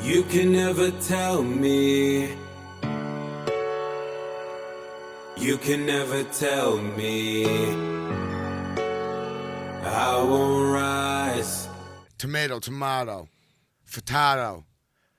You can never tell me. You can never tell me I won't rise. Tomato, tomato, frittata,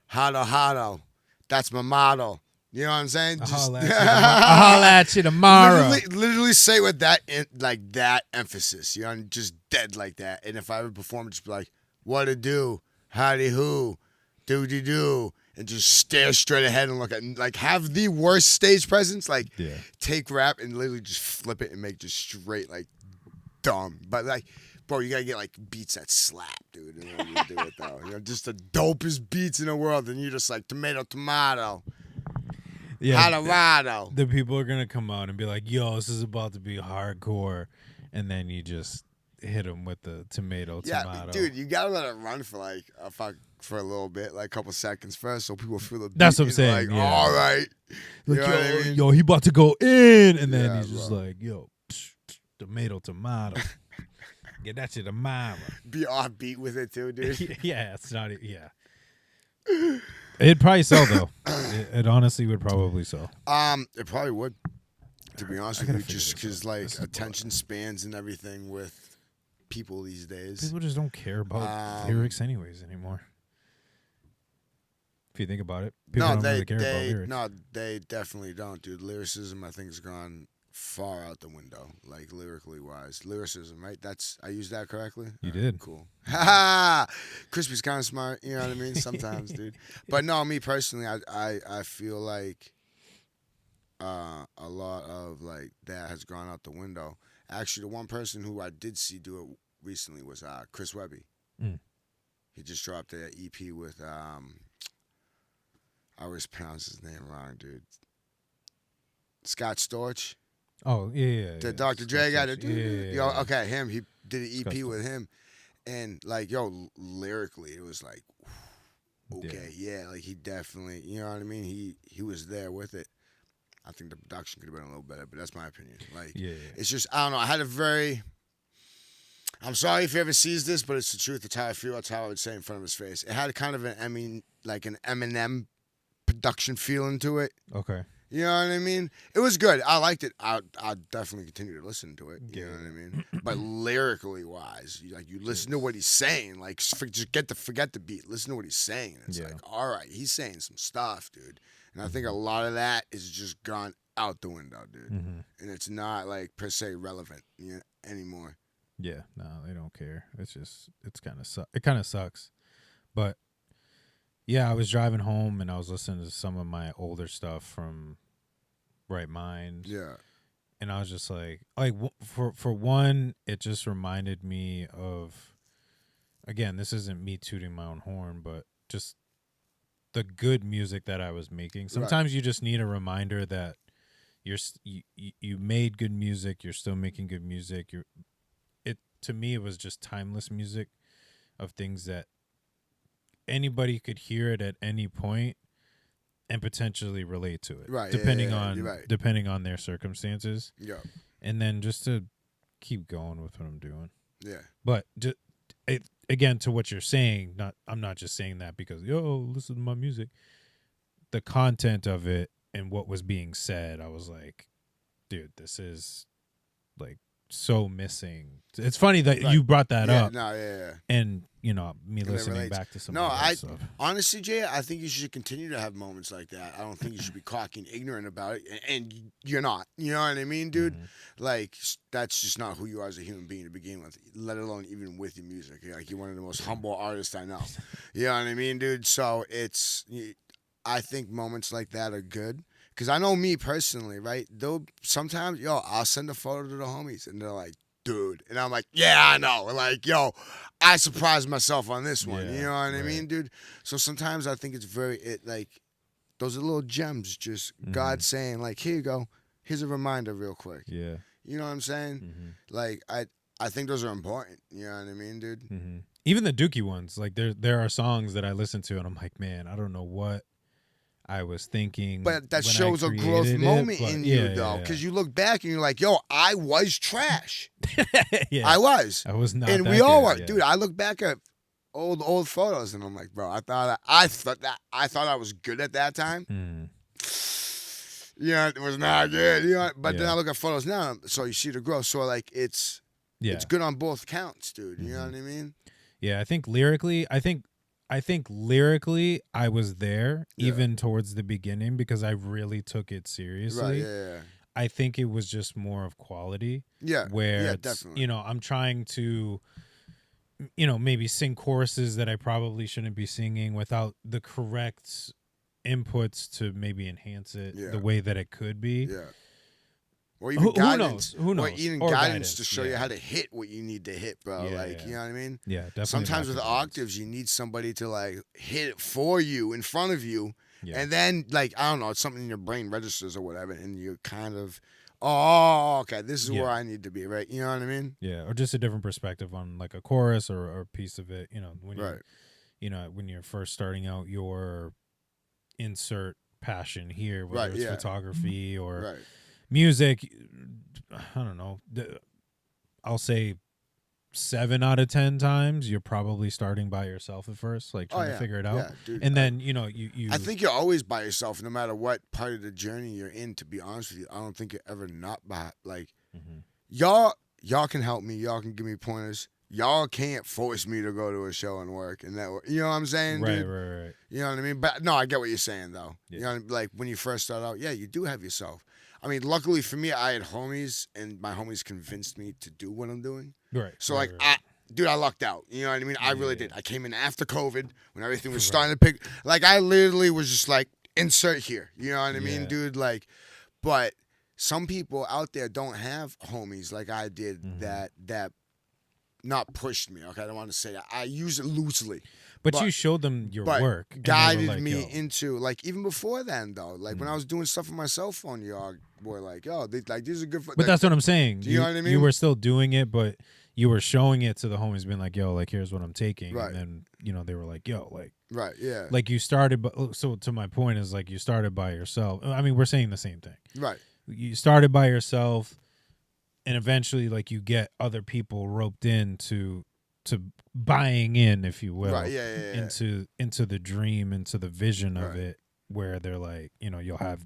hotto. That's my motto. You know what I'm saying? I'll holla at you tomorrow. Literally say it with that that emphasis. You know, just dead like that. And if I ever perform, just be like, "What to do? Howdy who? Do?" And just stare straight ahead and look at, have the worst stage presence. Take rap and literally just flip it and make just straight, dumb. But, bro, you gotta get, beats that slap, dude. In order to do it, though. You know, just the dopest beats in the world. And you're just like, tomato. Yeah. Colorado. The people are going to come out and be like, yo, this is about to be hardcore. And then you just hit them with the tomato. Dude, you gotta let it run for for a little bit, a couple seconds first, so people feel the beat. That's what I'm saying. All right, you know what I mean? Yo, he about to go in, and then he's just like, yo, tomato. Get that shit tomorrow. Be offbeat with it too, dude. Yeah, it's not. Yeah, it'd probably sell though. It honestly would probably sell. It probably would. To be honest with you, just because attention spans and everything with people these days. People just don't care about lyrics anyways anymore. If you think about it, people don't really care about lyrics. No, they definitely don't, dude. Lyricism, I think, has gone far out the window, lyrically wise. Lyricism, right? I used that correctly? You did. Cool. Ha! Crispy's kind of smart, you know what I mean? Sometimes, dude. But no, me personally, I feel like a lot of, that has gone out the window. Actually, the one person who I did see do it recently was Chris Webby. Mm. He just dropped an EP with I always pronounce his name wrong, dude. Scott Storch. Oh, yeah. The Dr. Dre guy. Yeah. Okay, him. He did an EP with him. And, lyrically, it was okay, yeah. He definitely, you know what I mean? He was there with it. I think the production could have been a little better, but that's my opinion. It's just, I don't know. I had a very... I'm sorry if he ever sees this, but it's the truth. It's how I feel. That's how I would say in front of his face. It had kind of an Eminem production feeling to it. Okay. You know what I mean? It was good. I liked it. I'll definitely continue to listen to it. You know what I mean? But lyrically wise, you listen to what he's saying. Just forget the beat. Listen to what he's saying. It's all right, he's saying some stuff, dude. And I think a lot of that is just gone out the window, dude. Mm-hmm. And it's not per se relevant anymore. Yeah, no, they don't care. It kind of sucks. But yeah, I was driving home and I was listening to some of my older stuff from Right Mind. Yeah. And I was just like for one, it just reminded me of, again, this isn't me tooting my own horn, but just the good music that I was making. Sometimes you just need a reminder that you made good music, you're still making good music. To me, it was just timeless music of things that anybody could hear it at any point and potentially relate to it, right? Depending on their circumstances. Yeah. And then just to keep going with what I'm doing. Yeah. But again, to what you're saying, I'm not just saying that because listen to my music. The content of it and what was being said, I was like, dude, this is so missing. It's funny that you brought that up. No, yeah. And me listening back to some of that stuff. Honestly, Jay, I think you should continue to have moments like that. I don't think you should be cocky and ignorant about it, and you're not. You know what I mean, dude? Mm-hmm. That's just not who you are as a human being to begin with, let alone even with your music. You're one of the most humble artists I know. You know what I mean, dude? So I think moments like that are good. Because I know me personally, right? They'll sometimes, I'll send a photo to the homies, and they're like, dude. And I'm like, yeah, I know. I surprised myself on this one. Yeah, you know what I mean, dude? So sometimes I think it's those are little gems, just God saying, here you go. Here's a reminder real quick. Yeah. You know what I'm saying? Mm-hmm. I think those are important. You know what I mean, dude? Mm-hmm. Even the Dookie ones. There are songs that I listen to, and I'm like, man, I don't know what I was thinking. But that shows a growth moment in you, though. Because you look back and you're like, I was trash. Yeah. I was. I was not. And that we all good, were. yeah. Dude, I look back at old photos, and I'm like, bro, I thought I was good at that time. Yeah, it was not good. But then I look at photos now, so you see the growth. So like it's good on both counts, dude. You know what I mean? Yeah, I think lyrically, I was there even towards the beginning because I really took it seriously. Right. Yeah. I think it was just more of quality. Yeah. Where Yeah, it's, definitely. you know, I'm trying to, you know, maybe sing choruses that I probably shouldn't be singing without the correct inputs to maybe enhance it the way that it could be. Yeah. Or even guidance. Who knows? Or even guidance to show you how to hit what you need to hit, bro. You know what I mean? Yeah, definitely. Sometimes with octaves, you need somebody to like hit it for you in front of you. Yeah. And then, like, I don't know, it's something in your brain registers or whatever, and you're kind of, oh, okay, this is where I need to be, right? You know what I mean? Yeah, or just a different perspective on like a chorus or a piece of it. You know, when when you're first starting out your insert passion here, whether it's photography or music. I don't know. I'll say 7 out of 10 times you're probably starting by yourself at first, like trying to figure it out. Yeah, dude, and then you I think you're always by yourself, no matter what part of the journey you're in. To be honest with you, I don't think you're ever not by. Like y'all can help me. Y'all can give me pointers. Y'all can't force me to go to a show and work and that. You know what I'm saying, dude? Right. You know what I mean? But no, I get what you're saying though. Yeah. You know, like when you first start out, you do have yourself. I mean, luckily for me, I had homies, and my homies convinced me to do what I'm doing. Right. So, I lucked out. You know what I mean? I really did. I came in after COVID when everything was starting to pick. Like, I literally was just like, insert here. You know what I mean, dude? Like, but some people out there don't have homies like I did that not pushed me. Okay, I don't want to say that. I use it loosely. But you showed them your work. Guided me into, like, even before then, though. Like, when I was doing stuff on my cell phone, y'all were like, yo, these are good. But that's what I'm saying. Do you know what I mean? You were still doing it, but you were showing it to the homies, being like, yo, like, here's what I'm taking. Right. And then, they were like, yo, like. Right, yeah. Like, you started, so to my point is, like, you started by yourself. I mean, we're saying the same thing. Right. You started by yourself, and eventually, like, you get other people roped into buying in, if you will, into the dream, into the vision of it, where they're like, you'll have,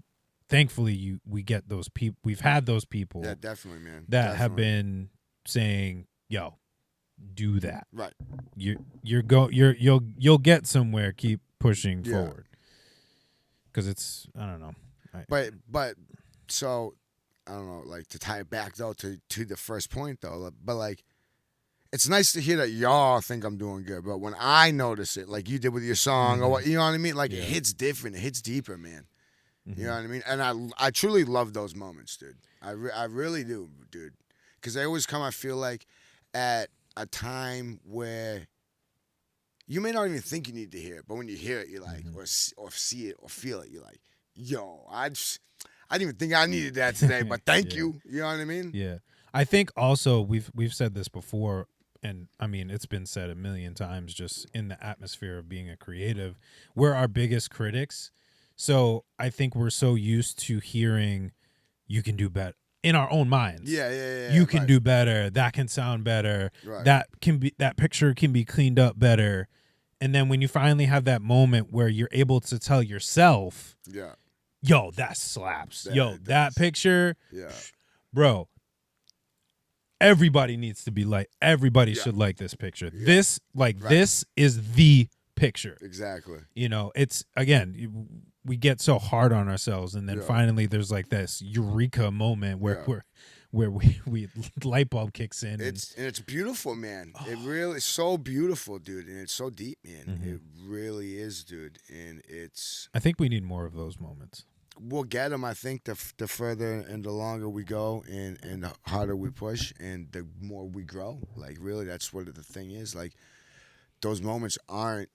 thankfully we get those people, we've had those people, definitely, man, that have been saying, yo, do that, right? You'll get somewhere. Keep pushing forward, because it's, I don't know, but so I don't know, like, to tie it back though to the first point though, but like, it's nice to hear that y'all think I'm doing good, but when I notice it, like you did with your song, or what, you know what I mean? Like, it hits different, it hits deeper, man. You know what I mean? And I truly love those moments, dude. I really do, dude, because they always come, I feel like, at a time where you may not even think you need to hear it, but when you hear it, you're like, or see it or feel it, you're like, yo, I didn't even think I needed that today, but thank you. You know what I mean? Yeah. I think also we've said this before, and I mean, it's been said a million times, just in the atmosphere of being a creative, we're our biggest critics. So I think we're so used to hearing, you can do better in our own minds. Yeah. You can do better. That can sound better. Right. That picture can be cleaned up better. And then when you finally have that moment where you're able to tell yourself, yo, that slaps. That picture, bro, everybody needs to be like, everybody should like this picture. This is the picture. Exactly. It's, again, we get so hard on ourselves, and then finally there's like this eureka moment where we light bulb kicks in. It's beautiful, man. It really is so beautiful, dude, and it's so deep, man. It really is, dude, and it's. I think we need more of those moments. We'll get them, I think, the further and the longer we go, and the harder we push, and the more we grow. Like, really, that's what the thing is. Like, those moments aren't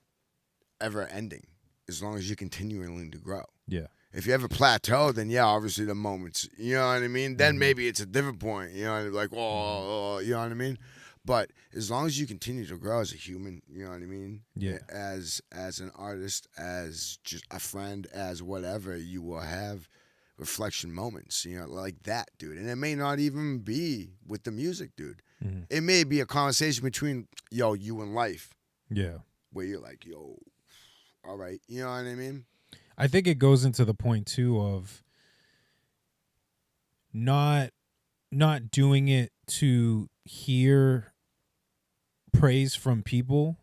ever ending as long as you're continuing to grow. Yeah. If you ever plateau, then obviously the moments, you know what I mean? Then maybe it's a different point, you know, like, you know what I mean? But as long as you continue to grow as a human, you know what I mean? Yeah. As an artist, as just a friend, as whatever, you will have reflection moments, like that, dude. And it may not even be with the music, dude. It may be a conversation between, you and Life. Yeah. where you're like, yo, all right, you know what I mean? I think it goes into the point too of not doing it to hear praise from people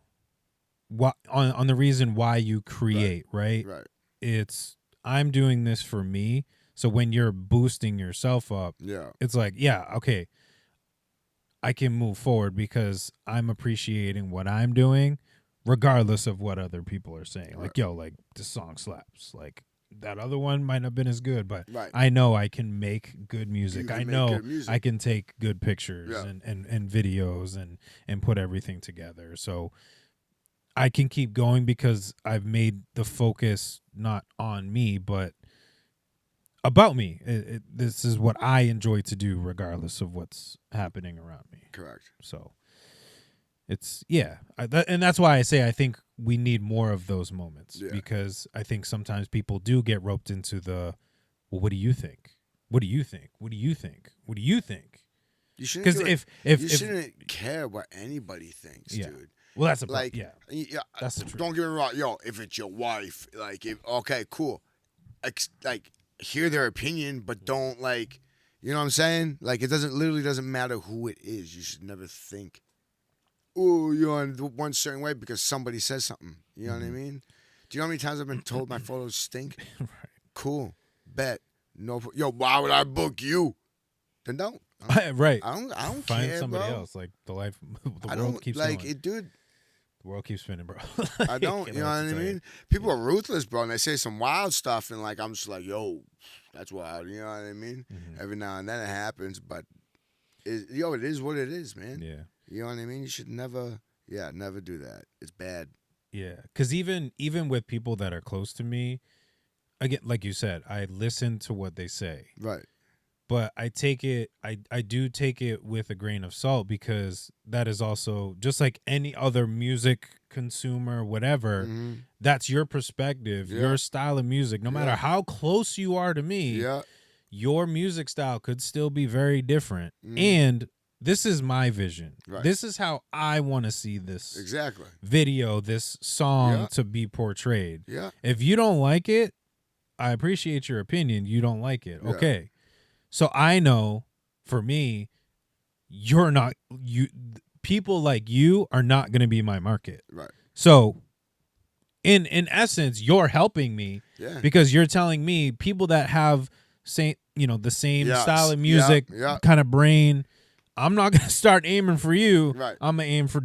on the reason why you create, right? Right. It's I'm doing this for me. So when you're boosting yourself up, Yeah. it's like, yeah, okay, I can move forward because I'm appreciating what I'm doing regardless of what other people are saying. Right. Like, yo, like this song slaps. Like that other one might not have been as good, but Right. I know I can make good music. You can I make know good music. I can take good pictures Yeah. and videos and put everything together. So I can keep going because I've made the focus not on me, but about me. This is what I enjoy to do regardless of what's happening around me. Correct. So it's, yeah. And that's why I say I think we need more of those moments because I think sometimes people do get roped into the, well, what do you think? What do you think? What do you think? What do you think? You shouldn't. Because you shouldn't care what anybody thinks, dude. Well, that's a Like, yeah. That's the truth. Don't get me wrong, yo. If it's your wife, like, okay, cool. Like, hear their opinion, but don't like, you know what I'm saying? Like, it literally doesn't matter who it is. You should never think, oh, you're in one certain way because somebody says something. You know what I mean? Do you know how many times I've been told my photos stink? Right. Cool, bet, no. Yo, why would I book you? Then don't. Right. I don't Find care, somebody bro. else. Like the I world don't keeps like going. it, dude. The world keeps spinning, bro. I don't, you know what I mean? People are ruthless, bro, and they say some wild stuff, and like I'm just like, yo, that's wild, you know what I mean? Every now and then it happens, but it is what it is, man. Yeah. You know what I mean? You should never do that. It's bad. Yeah, because even with people that are close to me, again, like you said, I listen to what they say. Right. But I take it, I do take it with a grain of salt because that is also just like any other music consumer, whatever. That's your perspective, your style of music. No matter how close you are to me, your music style could still be very different. And this is my vision. Right. This is how I want to see this Exactly. video, this song to be portrayed. Yeah. If you don't like it, I appreciate your opinion. You don't like it. Yeah. Okay. So I know for me, people like you are not going to be my market. Right. So in essence, you're helping me because you're telling me people that have the same style of music, kind of brain, I'm not going to start aiming for you. Right. I'm going to aim for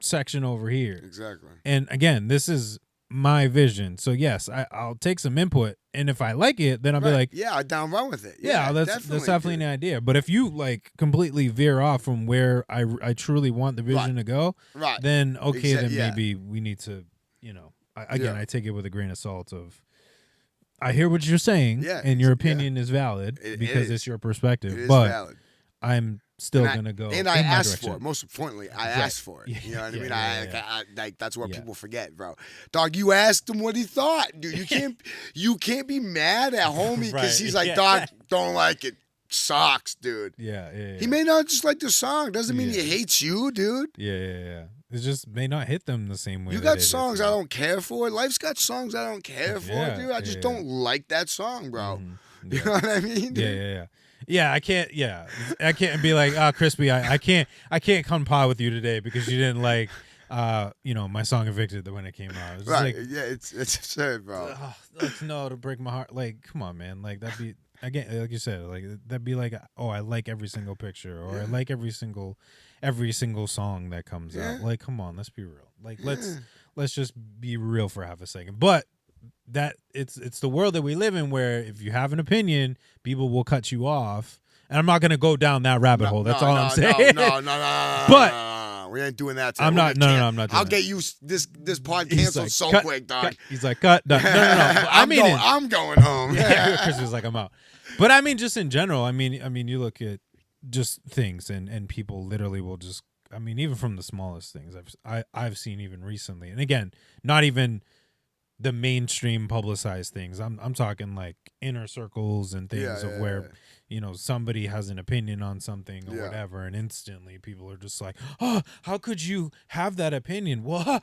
section over here. Exactly. And again, this is my vision. So yes, I'll take some input, and if I like it, then I'll be like, yeah, I down run with it. Yeah, that's definitely an idea. But if you like completely veer off from where I truly want the vision to go, then okay, then maybe we need to, I take it with a grain of salt of, I hear what you're saying, and your opinion is valid because it's your perspective. It is but valid. I'm still gonna go. And I in my asked direction. for it. Most importantly, I asked for it. You know what I mean? I like that's what Yeah. people forget, bro. Dog, you asked him what he thought, dude. You can't be mad at homie because he's like, dog, don't like it. Sucks, dude. Yeah. He may not just like the song. Doesn't mean he hates you, dude. Yeah. It just may not hit them the same way. You got songs I don't care for. Life's got songs I don't care for, dude. I just don't like that song, bro. Mm-hmm. You know what I mean? Dude? Yeah, I can't be like, Crispy, I can't come pot with you today because you didn't like my song Evicted when it came out. It's right. like, It's absurd, bro. That's to break my heart. Like, come on, man. Like that'd be again, like you said, like that'd be like, oh, I like every single picture, or I like every single song that comes out. Like, come on, let's be real. Like let's just be real for half a second. But that it's the world that we live in where if you have an opinion, people will cut you off. And I'm not gonna go down that rabbit hole. That's all I'm saying. No. But we ain't doing that today. I'm not. No, I'm not doing I'll that. get you this pod canceled like, quick, dog. Cut. He's like, cut. No. I'm going home. Chris was like, I'm out. But I mean, just in general, I mean, you look at just things and people literally will just. I mean, even from the smallest things I've seen even recently, and again, not even the mainstream publicized things. I'm talking like inner circles and things of where somebody has an opinion on something or whatever, and instantly people are just like, oh, how could you have that opinion? Well,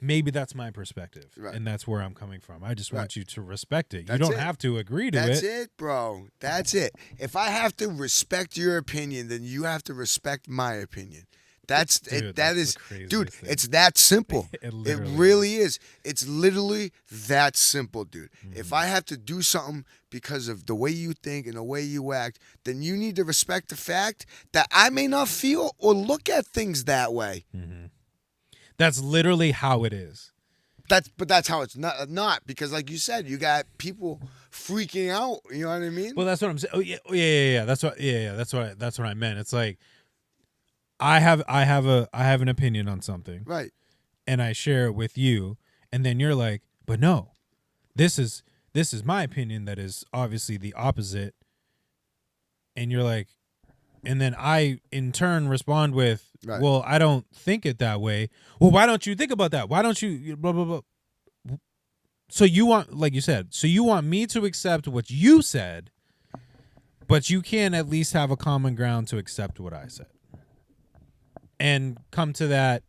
maybe that's my perspective, and that's where I'm coming from. I just want you to respect it. You don't have to agree to it. That's it, bro. That's it. If I have to respect your opinion, then you have to respect my opinion. That's it. That is, dude. Thing. It's that simple. It really is. It's literally that simple, dude. Mm-hmm. If I have to do something because of the way you think and the way you act, then you need to respect the fact that I may not feel or look at things that way. Mm-hmm. That's literally how it is. That's how it's not because, like you said, you got people freaking out. You know what I mean? Well, that's what I'm saying. Oh yeah. That's what I meant. It's like. I have an opinion on something, right? And I share it with you, and then you're like, "But no, this is my opinion that is obviously the opposite." And you're like, and then I in turn respond with, "Well, I don't think it that way." Well, why don't you think about that? Why don't you blah blah blah? So you want, like you said, you want me to accept what you said, but you can't at least have a common ground to accept what I said. And come to that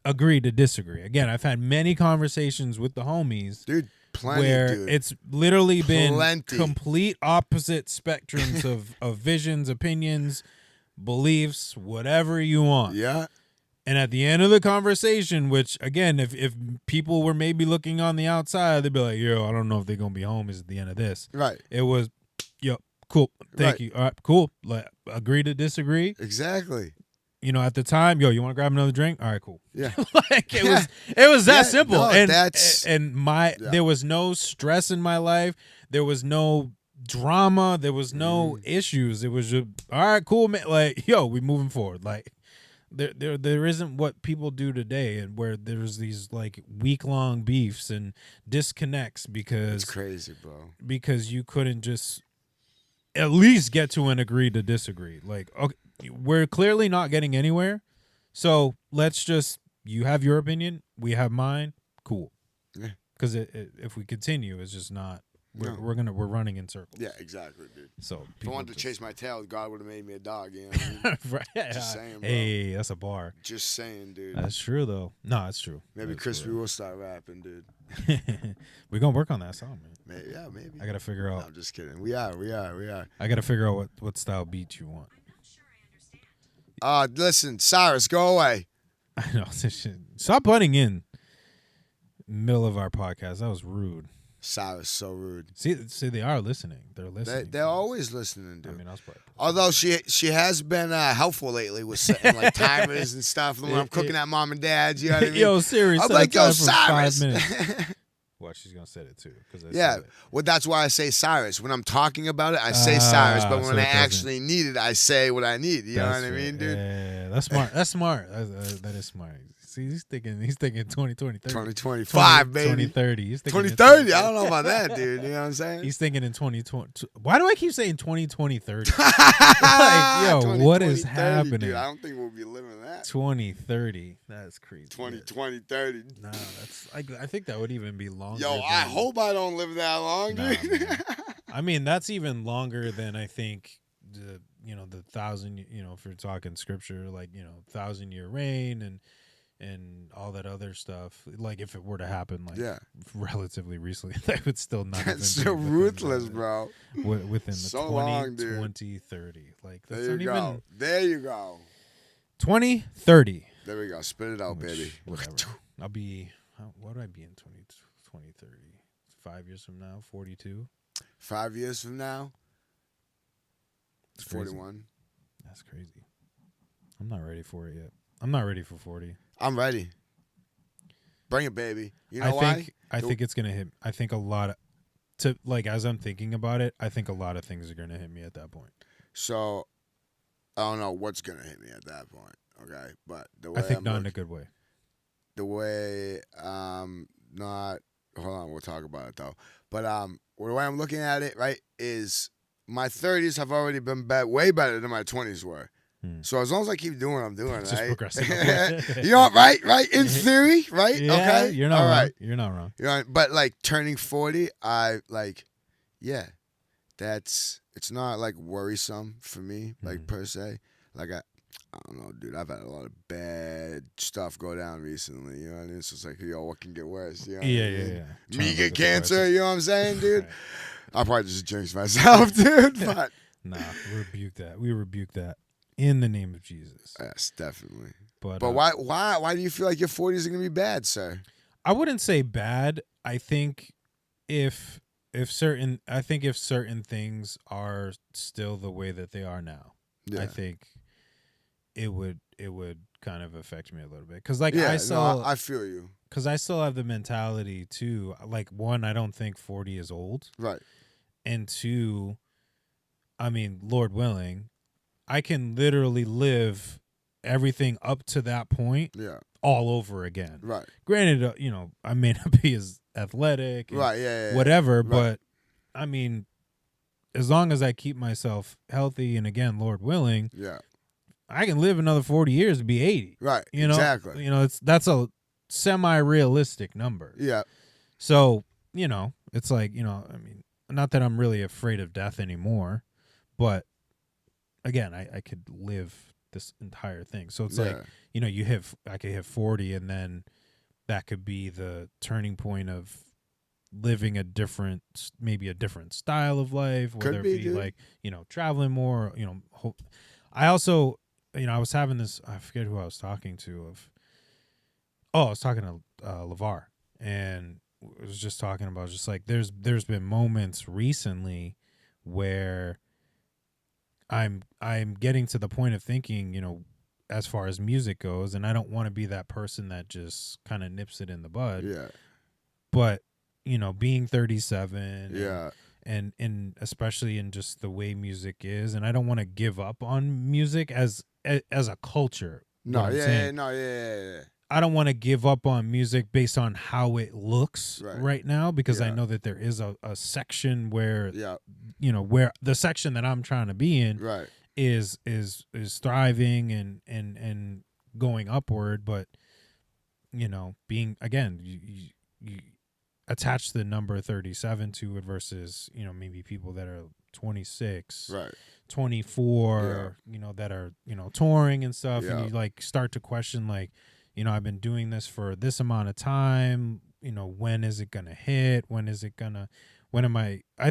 agree to disagree. Again, I've had many conversations with the homies, dude, where it's literally been complete opposite spectrums of visions, opinions, beliefs, whatever you want. Yeah. And at the end of the conversation, which again, if people were maybe looking on the outside, they'd be like, "Yo, I don't know if they're gonna be homies at the end of this." Right. It was, "Yo, cool, thank you. All right, cool. Like, agree to disagree." Exactly. At the time, "Yo, you want to grab another drink?" All right, cool. Yeah. It was that simple. No, and there was no stress in my life. There was no drama. There was no issues. It was just, all right, cool, man. Like, yo, we moving forward. Like, there isn't what people do today, and where there's these like week-long beefs and disconnects because it's crazy, bro. Because you couldn't just at least get to an agree to disagree. Like, okay, we're clearly not getting anywhere, so let's just, you have your opinion, we have mine, cool. Yeah. Because if we continue, it's just not. We're running in circles. Yeah, exactly, dude. So if I wanted to chase my tail, God would have made me a dog. You know what I mean? Right. Just saying, bro. Hey, that's a bar. Just saying, dude. That's true, though. No, it's true. Maybe Krispy will start rapping, dude. We're gonna work on that song, man. Maybe. I gotta figure out. No, I'm just kidding. We are. I gotta figure out what style beat you want. Listen, Cyrus, go away. I know. Stop butting in middle of our podcast. That was rude. Cyrus, so rude. See, they are listening. They're listening. They're always listening, dude. I mean, I was probably. Although she has been helpful lately with setting like timers and stuff when I'm cooking at mom and dad's. You know what I mean? Yo, seriously. I'm like, yo, Cyrus. 5 minutes. Well, she's gonna set it too. Well, that's why I say Cyrus. When I'm talking about it, I say Cyrus. But when I actually need it, I say what I need. You know what I mean, dude? Yeah, that's smart. That's smart. That is smart. See, he's thinking 2020, 30. 2025, baby. 2030. He's thinking 2030. I don't know about that, dude. You know what I'm saying? He's thinking in 2020. Why do I keep saying 2020, 30? Like, yo, what is happening? Dude, I don't think we'll be living that. 2030. That's crazy. 2020, 30. Nah, that's I think that would even be longer. Yo, I hope I don't live that long, dude. I mean, that's even longer than I think the 1,000. If you're talking scripture, like 1,000-year reign and all that other stuff. Like, if it were to happen, relatively recently, that would still not. That's so ruthless, bro. Within the so 2030, like that's there you go. Even, there you go. 2030. There we go. Spit it out, baby. Whatever. I'll be. What would I be in 2030? 5 years from now, 42. 5 years from now, it's 41. That's crazy. I'm not ready for it yet. I'm not ready for 40. I'm ready. Bring it, baby. You know why? I think it's gonna hit. I think a lot as I'm thinking about it, I think a lot of things are gonna hit me at that point. So, I don't know what's gonna hit me at that point. Okay, but the way I think not in a good way. The way not. Hold on, we'll talk about it though. But the way I'm looking at it, right, is my 30s have already been way better than my 20s were. So as long as I keep doing what I'm doing, Just right? progressing upward. You know, right? In theory, right? Yeah, Okay, you're not all wrong. right. You're not wrong. You know, but like turning 40, yeah, it's not like worrisome for me, like per se. Like I don't know, dude. I've had a lot of bad stuff go down recently. You know what I mean? So it's like, yo, what can get worse? You know what I mean? Yeah. Me Trying to get look at the cancer. worst. You know what I'm saying, dude? Right. I'll probably just jinx myself, dude. But Nah, rebuke that. We rebuke that in the name of Jesus. yes, definitely. But Why do you feel like your 40s are gonna be bad, sir? I wouldn't say bad. I think if certain things are still the way that they are now, Yeah. I think it would kind of affect me a little bit. Because like Yeah, I I feel you. because I still have the mentality too. Like, one, I don't think 40 is old, Right. and two, I mean, Lord willing, I can literally live everything up to that point Yeah. all over again. Right. Granted, I may not be as athletic, and Right. Yeah. whatever, Right. but I mean, as long as I keep myself healthy, and again, Lord willing, Yeah. I can live another 40 years and be 80. Right. You know, Exactly. that's a semi-realistic number. Yeah. So, it's like, I mean, not that I'm really afraid of death anymore, but again, I could live this entire thing. So it's like, I could hit 40, and then that could be the turning point of living maybe a different style of life, whether Could be, it be dude. like, traveling more, I also, I was having this, I forget who I was talking to I was talking to LeVar, and I was just talking about just like there's been moments recently where I'm getting to the point of thinking, as far as music goes, and I don't want to be that person that just kind of nips it in the bud. Yeah. But, being 37 Yeah. and especially in just the way music is, and I don't want to give up on music as a culture. No. what I'm Yeah. saying. No. Yeah. I don't want to give up on music based on how it looks right now, because I Yeah. know that there is a section where, Yeah. where the section that I'm trying to be in Right. is thriving and going upward. But, being, again, you attach the number 37 to it versus, maybe people that are 26, Right. 24, that are, touring and stuff. Yeah. And you like start to question, like, I've been doing this for this amount of time, when is it going to hit? I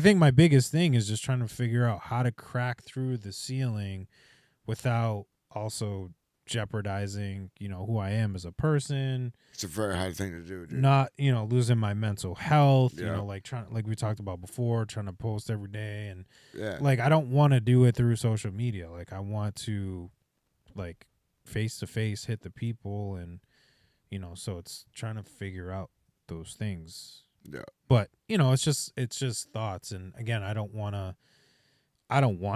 think my biggest thing is just trying to figure out how to crack through the ceiling without also jeopardizing, who I am as a person. It's a very hard thing to do, dude. Not, losing my mental health, Yeah. like we talked about before, trying to post every day. And Yeah. like, I don't want to do it through social media. Like, I want to, like, face to face hit the people, and so it's trying to figure out those things. Yeah. But it's just thoughts, and again, I don't want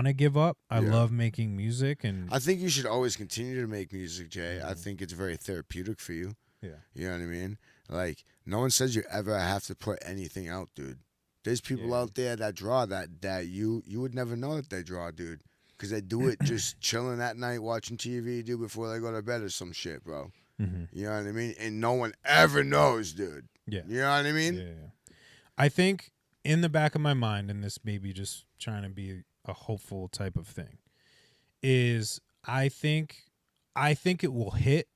to give up. I love making music, and I think you should always continue to make music, Jay. I think it's very therapeutic for you. yeah. You know what I mean? Like, no one says you ever have to put anything out, dude. There's people out there that draw that you would never know that they draw, dude. Because they do it just chilling at night, watching TV, dude, before they go to bed or some shit, bro. Mm-hmm. You know what I mean? And no one ever knows, dude. Yeah. You know what I mean? Yeah. I think in the back of my mind, and this may be just trying to be a hopeful type of thing, is I think it will hit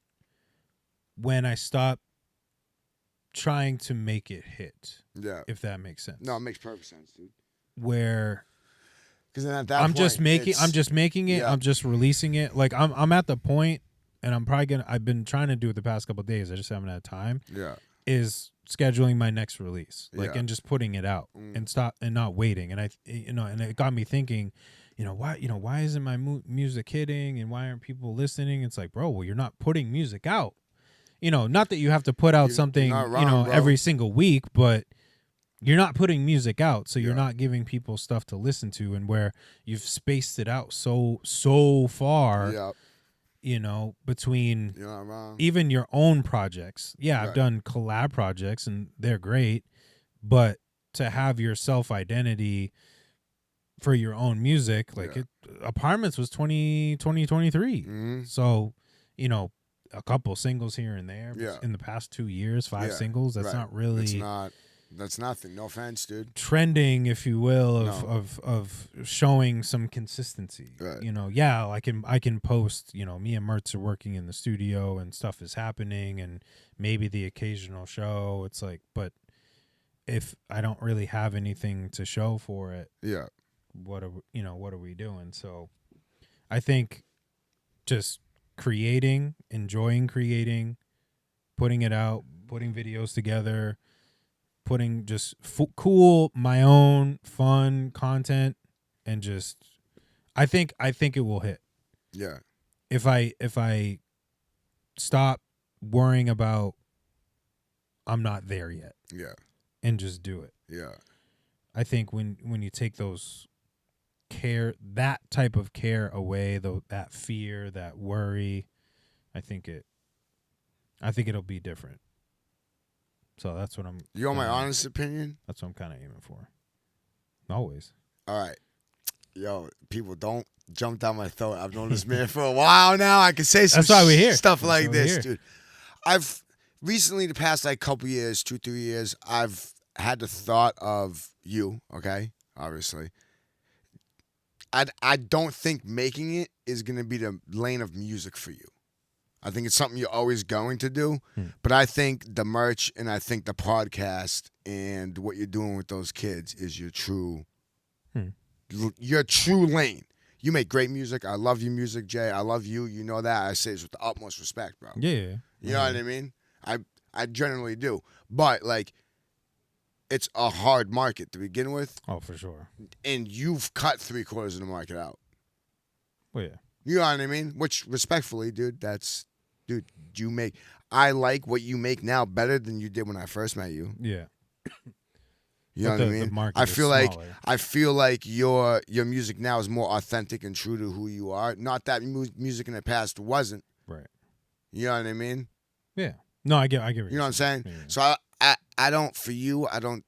when I stop trying to make it hit. Yeah. If that makes sense. No, it makes perfect sense, dude. Where Because then at that I'm point, just making it. Yeah. I'm just releasing it. Like, I'm at the point, and I've been trying to do it the past couple of days. I just haven't had time. Yeah. Is scheduling my next release, like, Yeah. and just putting it out and not waiting. And and it got me thinking, why isn't my music hitting, and why aren't people listening? It's like, bro, well, you're not putting music out. Not that you have to put out something, not wrong, bro. every single week, but you're not putting music out, so you're not giving people stuff to listen to. And where you've spaced it out so far, between You're not wrong. even your own projects. Yeah, I've done collab projects, and they're great, but to have your self-identity for your own music, like Apartments was 2023. So, you know, a couple singles here and there. In the past 2 years, 5 singles. That's not really. That's nothing. No offense, dude. Trending, if you will, of showing some consistency. Right. You know, yeah, I can post. You know, me and Mertz are working in the studio and stuff is happening, and maybe the occasional show. It's like, but if I don't really have anything to show for it, what are we doing? So, I think just enjoying creating, putting it out, putting videos together. Putting just cool, my own fun content, and just, I think it will hit. Yeah. If I stop worrying about I'm not there yet. Yeah. And just do it. Yeah. I think when you take that type of care away, that fear, that worry, I think it'll be different. So that's what I'm. You want my honest opinion? That's what I'm kind of aiming for. Always. All right. Yo, people, don't jump down my throat. I've known this man for a while now. I can say some That's why we're here. Stuff like this, dude. I've recently, the past like couple years, 2-3 years, I've had the thought of you, okay? Obviously. I don't think making it is going to be the lane of music for you. I think it's something you're always going to do, but I think the merch and I think the podcast and what you're doing with those kids is your true lane. You make great music. I love your music, Jay. I love you. You know that. I say this with the utmost respect, bro. Yeah. You know what I mean? I generally do. But, like, it's a hard market to begin with. Oh, for sure. And you've cut 3/4 of the market out. Well, yeah. You know what I mean? Which, respectfully, dude, I like what you make now better than you did when I first met you. Yeah. You know what I mean? I feel like your music now is more authentic and true to who you are. Not that music in the past wasn't. Right. You know what I mean? Yeah. No, I get what you know what I'm saying? Yeah. So I don't, for you, I don't,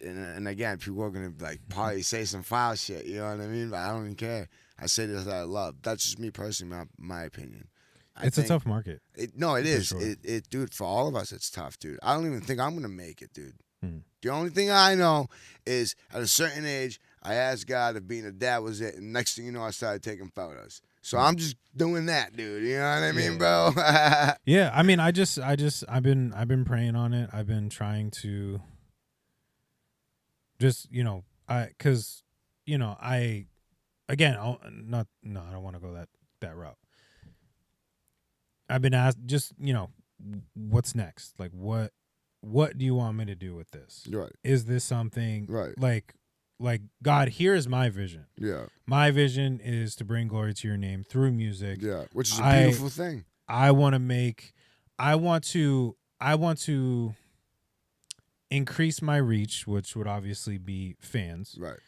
and again, people are going to like probably say some foul shit, you know what I mean? But I don't even care. I say this out of love. That's just me personally, my opinion. It's a tough market. It is. Sure. Dude, for all of us, it's tough, dude. I don't even think I'm going to make it, dude. The only thing I know is at a certain age, I asked God if being a dad was it, and next thing you know, I started taking photos. So I'm just doing that, dude. You know what I mean, bro? Yeah, I mean, I've been praying on it. I've been trying to just, I don't want to go that route. I've been asked, just, what's next? Like, what do you want me to do with this? Right. Is this something right? Like God, here's my vision. Yeah. My vision is to bring glory to your name through music. Yeah, which is a beautiful thing. I want to increase my reach, which would obviously be fans. Right.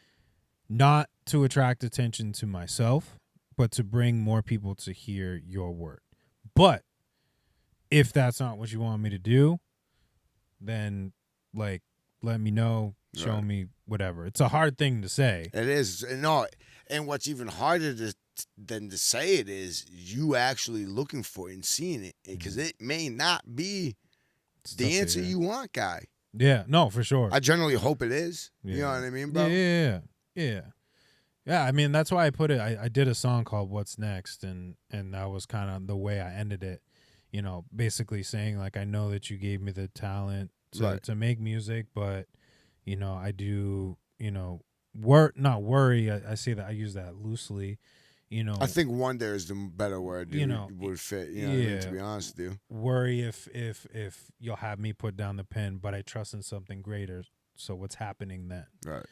Not to attract attention to myself, but to bring more people to hear your word. But if that's not what you want me to do, then let me know, show me, whatever. It's a hard thing to say. It is. No, and what's even harder than to say it is you actually looking for it and seeing it, because it may not be the answer you want, guy. Yeah, no, for sure. I generally hope it is. Yeah. You know what I mean, bro? Yeah, I mean, that's why I put it. I did a song called What's Next, and that was kind of the way I ended it. Basically saying, like, I know that you gave me the talent to make music, but, I do, not worry. I say that, I use that loosely, I think wonder is the better word, would fit, to be honest with you. Worry if you'll have me put down the pen, but I trust in something greater. So what's happening then? Right.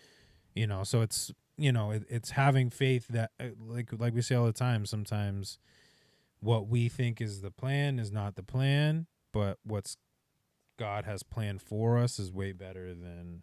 So it's, it's having faith that, like we say all the time, sometimes what we think is the plan is not the plan, but what's God has planned for us is way better than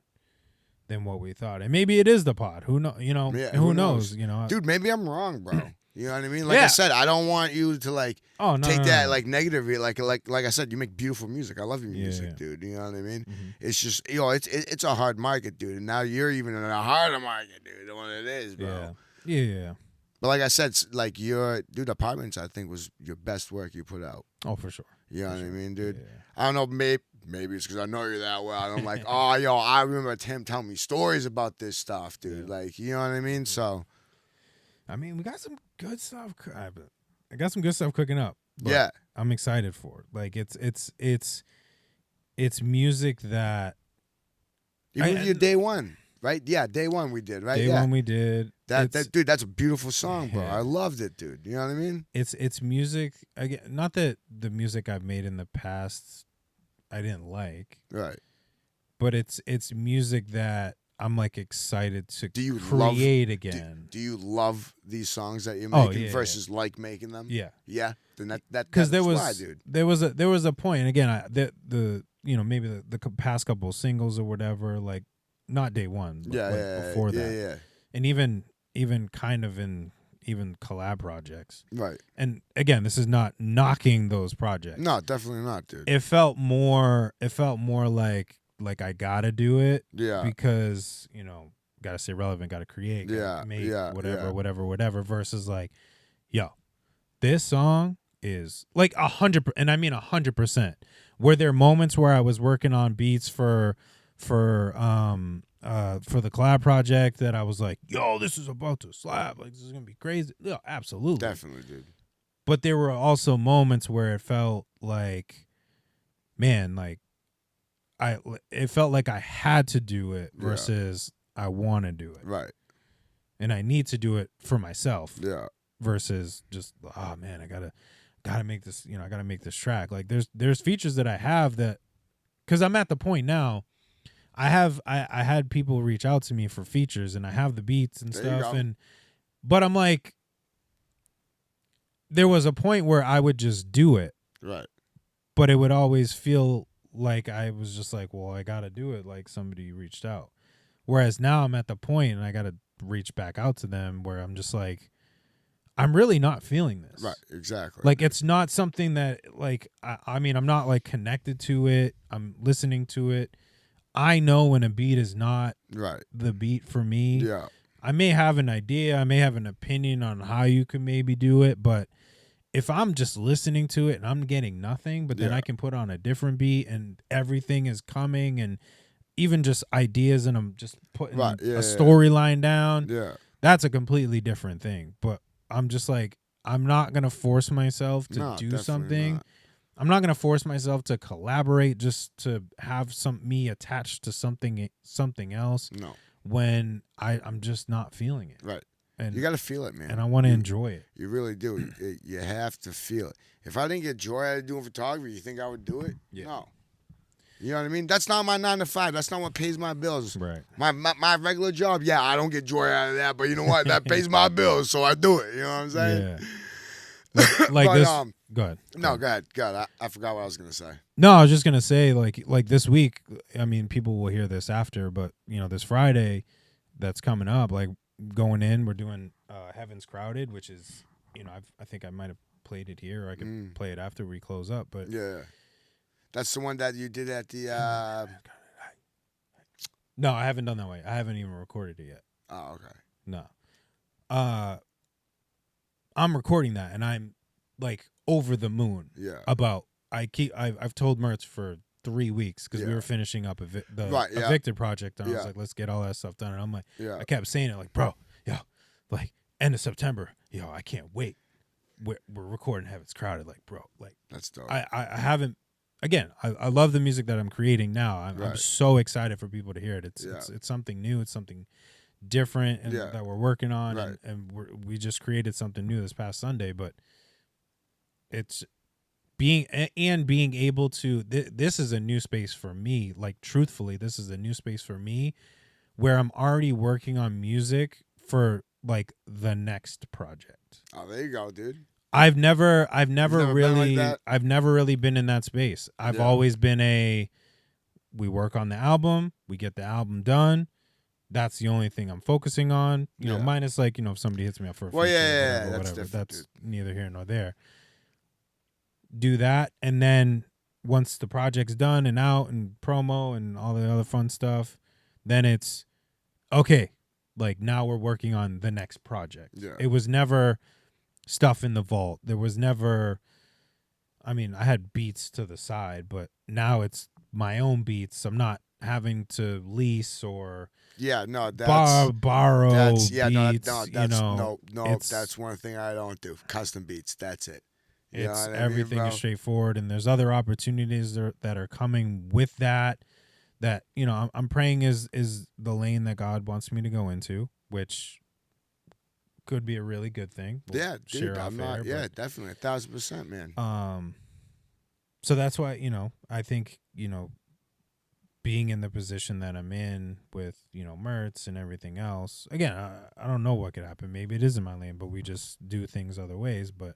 what we thought. And maybe it is the pod. Who knows? Who knows? Dude, maybe I'm wrong, bro. You know what I mean? Like I said, I don't want you to like take that no. like negatively. Like I said, you make beautiful music. I love your music, dude. You know what I mean? Mm-hmm. It's just it's a hard market, dude. And now you're even in a harder market, dude, than what it is, bro. Yeah. But like I said, like your Apartments, I think was your best work you put out. Oh, for sure. You know what I mean, dude? Yeah. I don't know, maybe it's because I know you that well. I'm like, oh, yo, I remember him telling me stories about this stuff, dude. Yeah. Like, you know what I mean? So, I mean, we got some good stuff. I got some good stuff cooking up. Yeah. I'm excited for it. Like it's music that even your day one, right? Yeah, day one we did, right? Day one we did. That dude, that's a beautiful song, bro. Yeah. I loved it, dude. You know what I mean? It's music again. Not that the music I've made in the past I didn't like, Right. but it's music that I'm like excited to Do you create again. Do you love these songs that you're Oh, making yeah, versus like making them? Yeah. Yeah. Then that Because that's why, dude. there was a point, and again, the maybe the past couple of singles or whatever, like not day one, but before that, Yeah. and even kind of in even collab projects, Right. and again, this is not knocking those projects. No, definitely not, dude. It felt more like I gotta do it, Yeah. because gotta stay relevant, gotta create, gotta make whatever, versus like, yo, this song is like 100%, and I mean 100%. Were there moments where I was working on beats for the collab project that I was like, yo, this is about to slap, like this is gonna be crazy? Yeah, absolutely, Definitely, dude. But there were also moments where it felt like, man, like it felt like I had to do it versus I want to do it, Right. and I need to do it for myself. Yeah. Versus just, oh man, I gotta make this, I gotta make this track. Like there's features that I have that, because I'm at the point now, I had people reach out to me for features, and I have the beats and stuff, but I'm like, there was a point where I would just do it, Right. but it would always feel like I was just like, well, I gotta do it, like somebody reached out. Whereas now I'm at the point and I gotta reach back out to them where I'm just like, I'm really not feeling this. Right, exactly. Like, it's not something that, like, I mean, I'm not, like, connected to it. I'm listening to it. I know when a beat is not the beat for me. Yeah. I may have an idea. I may have an opinion on how you could maybe do it. But if I'm just listening to it and I'm getting nothing, but then I can put on a different beat and everything is coming, and even just ideas, and I'm just putting a storyline down. Yeah. That's a completely different thing. But I'm just like, I'm not going to force myself to do something. Not. I'm not going to force myself to collaborate just to have me attached to something else. No. When I'm just not feeling it. Right. And you got to feel it, man. And I want to enjoy it. You really do. You have to feel it. If I didn't get joy out of doing photography, you think I would do it? Yeah. No. You know what I mean? That's not my 9 to 5. That's not what pays my bills. Right. My regular job, I don't get joy out of that, but you know what? That pays my bills, so I do it. You know what I'm saying? Yeah. Like but, this. Go ahead. No, go ahead. I forgot what I was gonna say. No, I was just gonna say, like this week. I mean, people will hear this after, but this Friday, that's coming up. Like going in, we're doing Heaven's Crowded, which is I think I might have played it here, or I could play it after we close up. But yeah. That's the one that you did at the. No, I haven't done that way. I haven't even recorded it yet. Oh, okay. No. I'm recording that, and I'm like over the moon. Yeah. About I've told Mertz for 3 weeks because we were finishing up the Evicted project, and I was like, let's get all that stuff done. And I'm like, I kept saying it like, bro, like end of September, I can't wait. We're recording Heaven's Crowded, like, bro, like that's dope. I haven't. Again, I love the music that I'm creating now. I'm so excited for people to hear it. It's something new. It's something different, and that we're working on, and we just created something new this past Sunday. But it's being able to. This is a new space for me. Like, truthfully, this is a new space for me, where I'm already working on music for like the next project. Oh, there you go, dude. I've never really been in that space. I've always been we work on the album, we get the album done, that's the only thing I'm focusing on. You know, minus like, you know, if somebody hits me up for a feature, whatever. That's neither here nor there. Do that, and then once the project's done and out and promo and all the other fun stuff, then it's okay. Like now we're working on the next project. Yeah. It was never stuff in the vault. There was never. I mean, I had beats to the side, but now it's my own beats. I'm not having to lease or borrow beats. That's one thing I don't do. Custom beats. That's it. It's everything is straightforward, and there's other opportunities that are coming with that. That, you know, I'm praying is the lane that God wants me to go into, which could be a really good thing. Definitely 1,000%, man. So that's why, you know, I think, you know, being in the position that I'm in with, you know, Mertz and everything else. Again, I don't know what could happen. Maybe it is in my lane, but we just do things other ways. But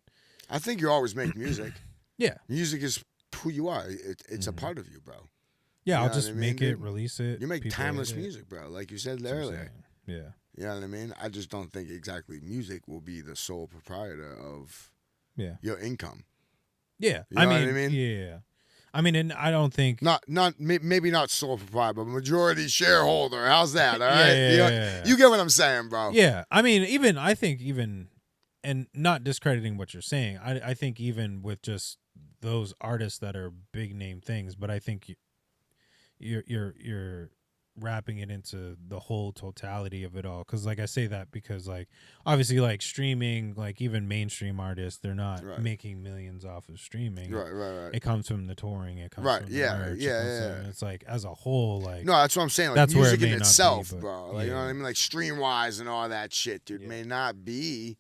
I think you always make music. Yeah. Music is who you are. It's a part of you, bro. Yeah, I'll just make it, release it. You make timeless music, bro. Like you said earlier. Yeah. You know what I mean? I just don't think exactly music will be the sole proprietor of your income. Yeah. You know what I mean? Yeah. I mean, and I don't think maybe not sole proprietor, but majority shareholder. How's that? All right, yeah. You get what I'm saying, bro. Yeah, I mean, I think and not discrediting what you're saying. I think even with just those artists that are big name things, but I think you're wrapping it into the whole totality of it all. Because like I say that because like obviously like streaming, like even mainstream artists, they're not making millions off of streaming. Right. It comes from the touring. It comes from the merch. It's like as a whole, like no, that's what I'm saying. Like that's music where it in itself, bro. Like, you know what I mean? Like stream wise and all that shit, dude, may not be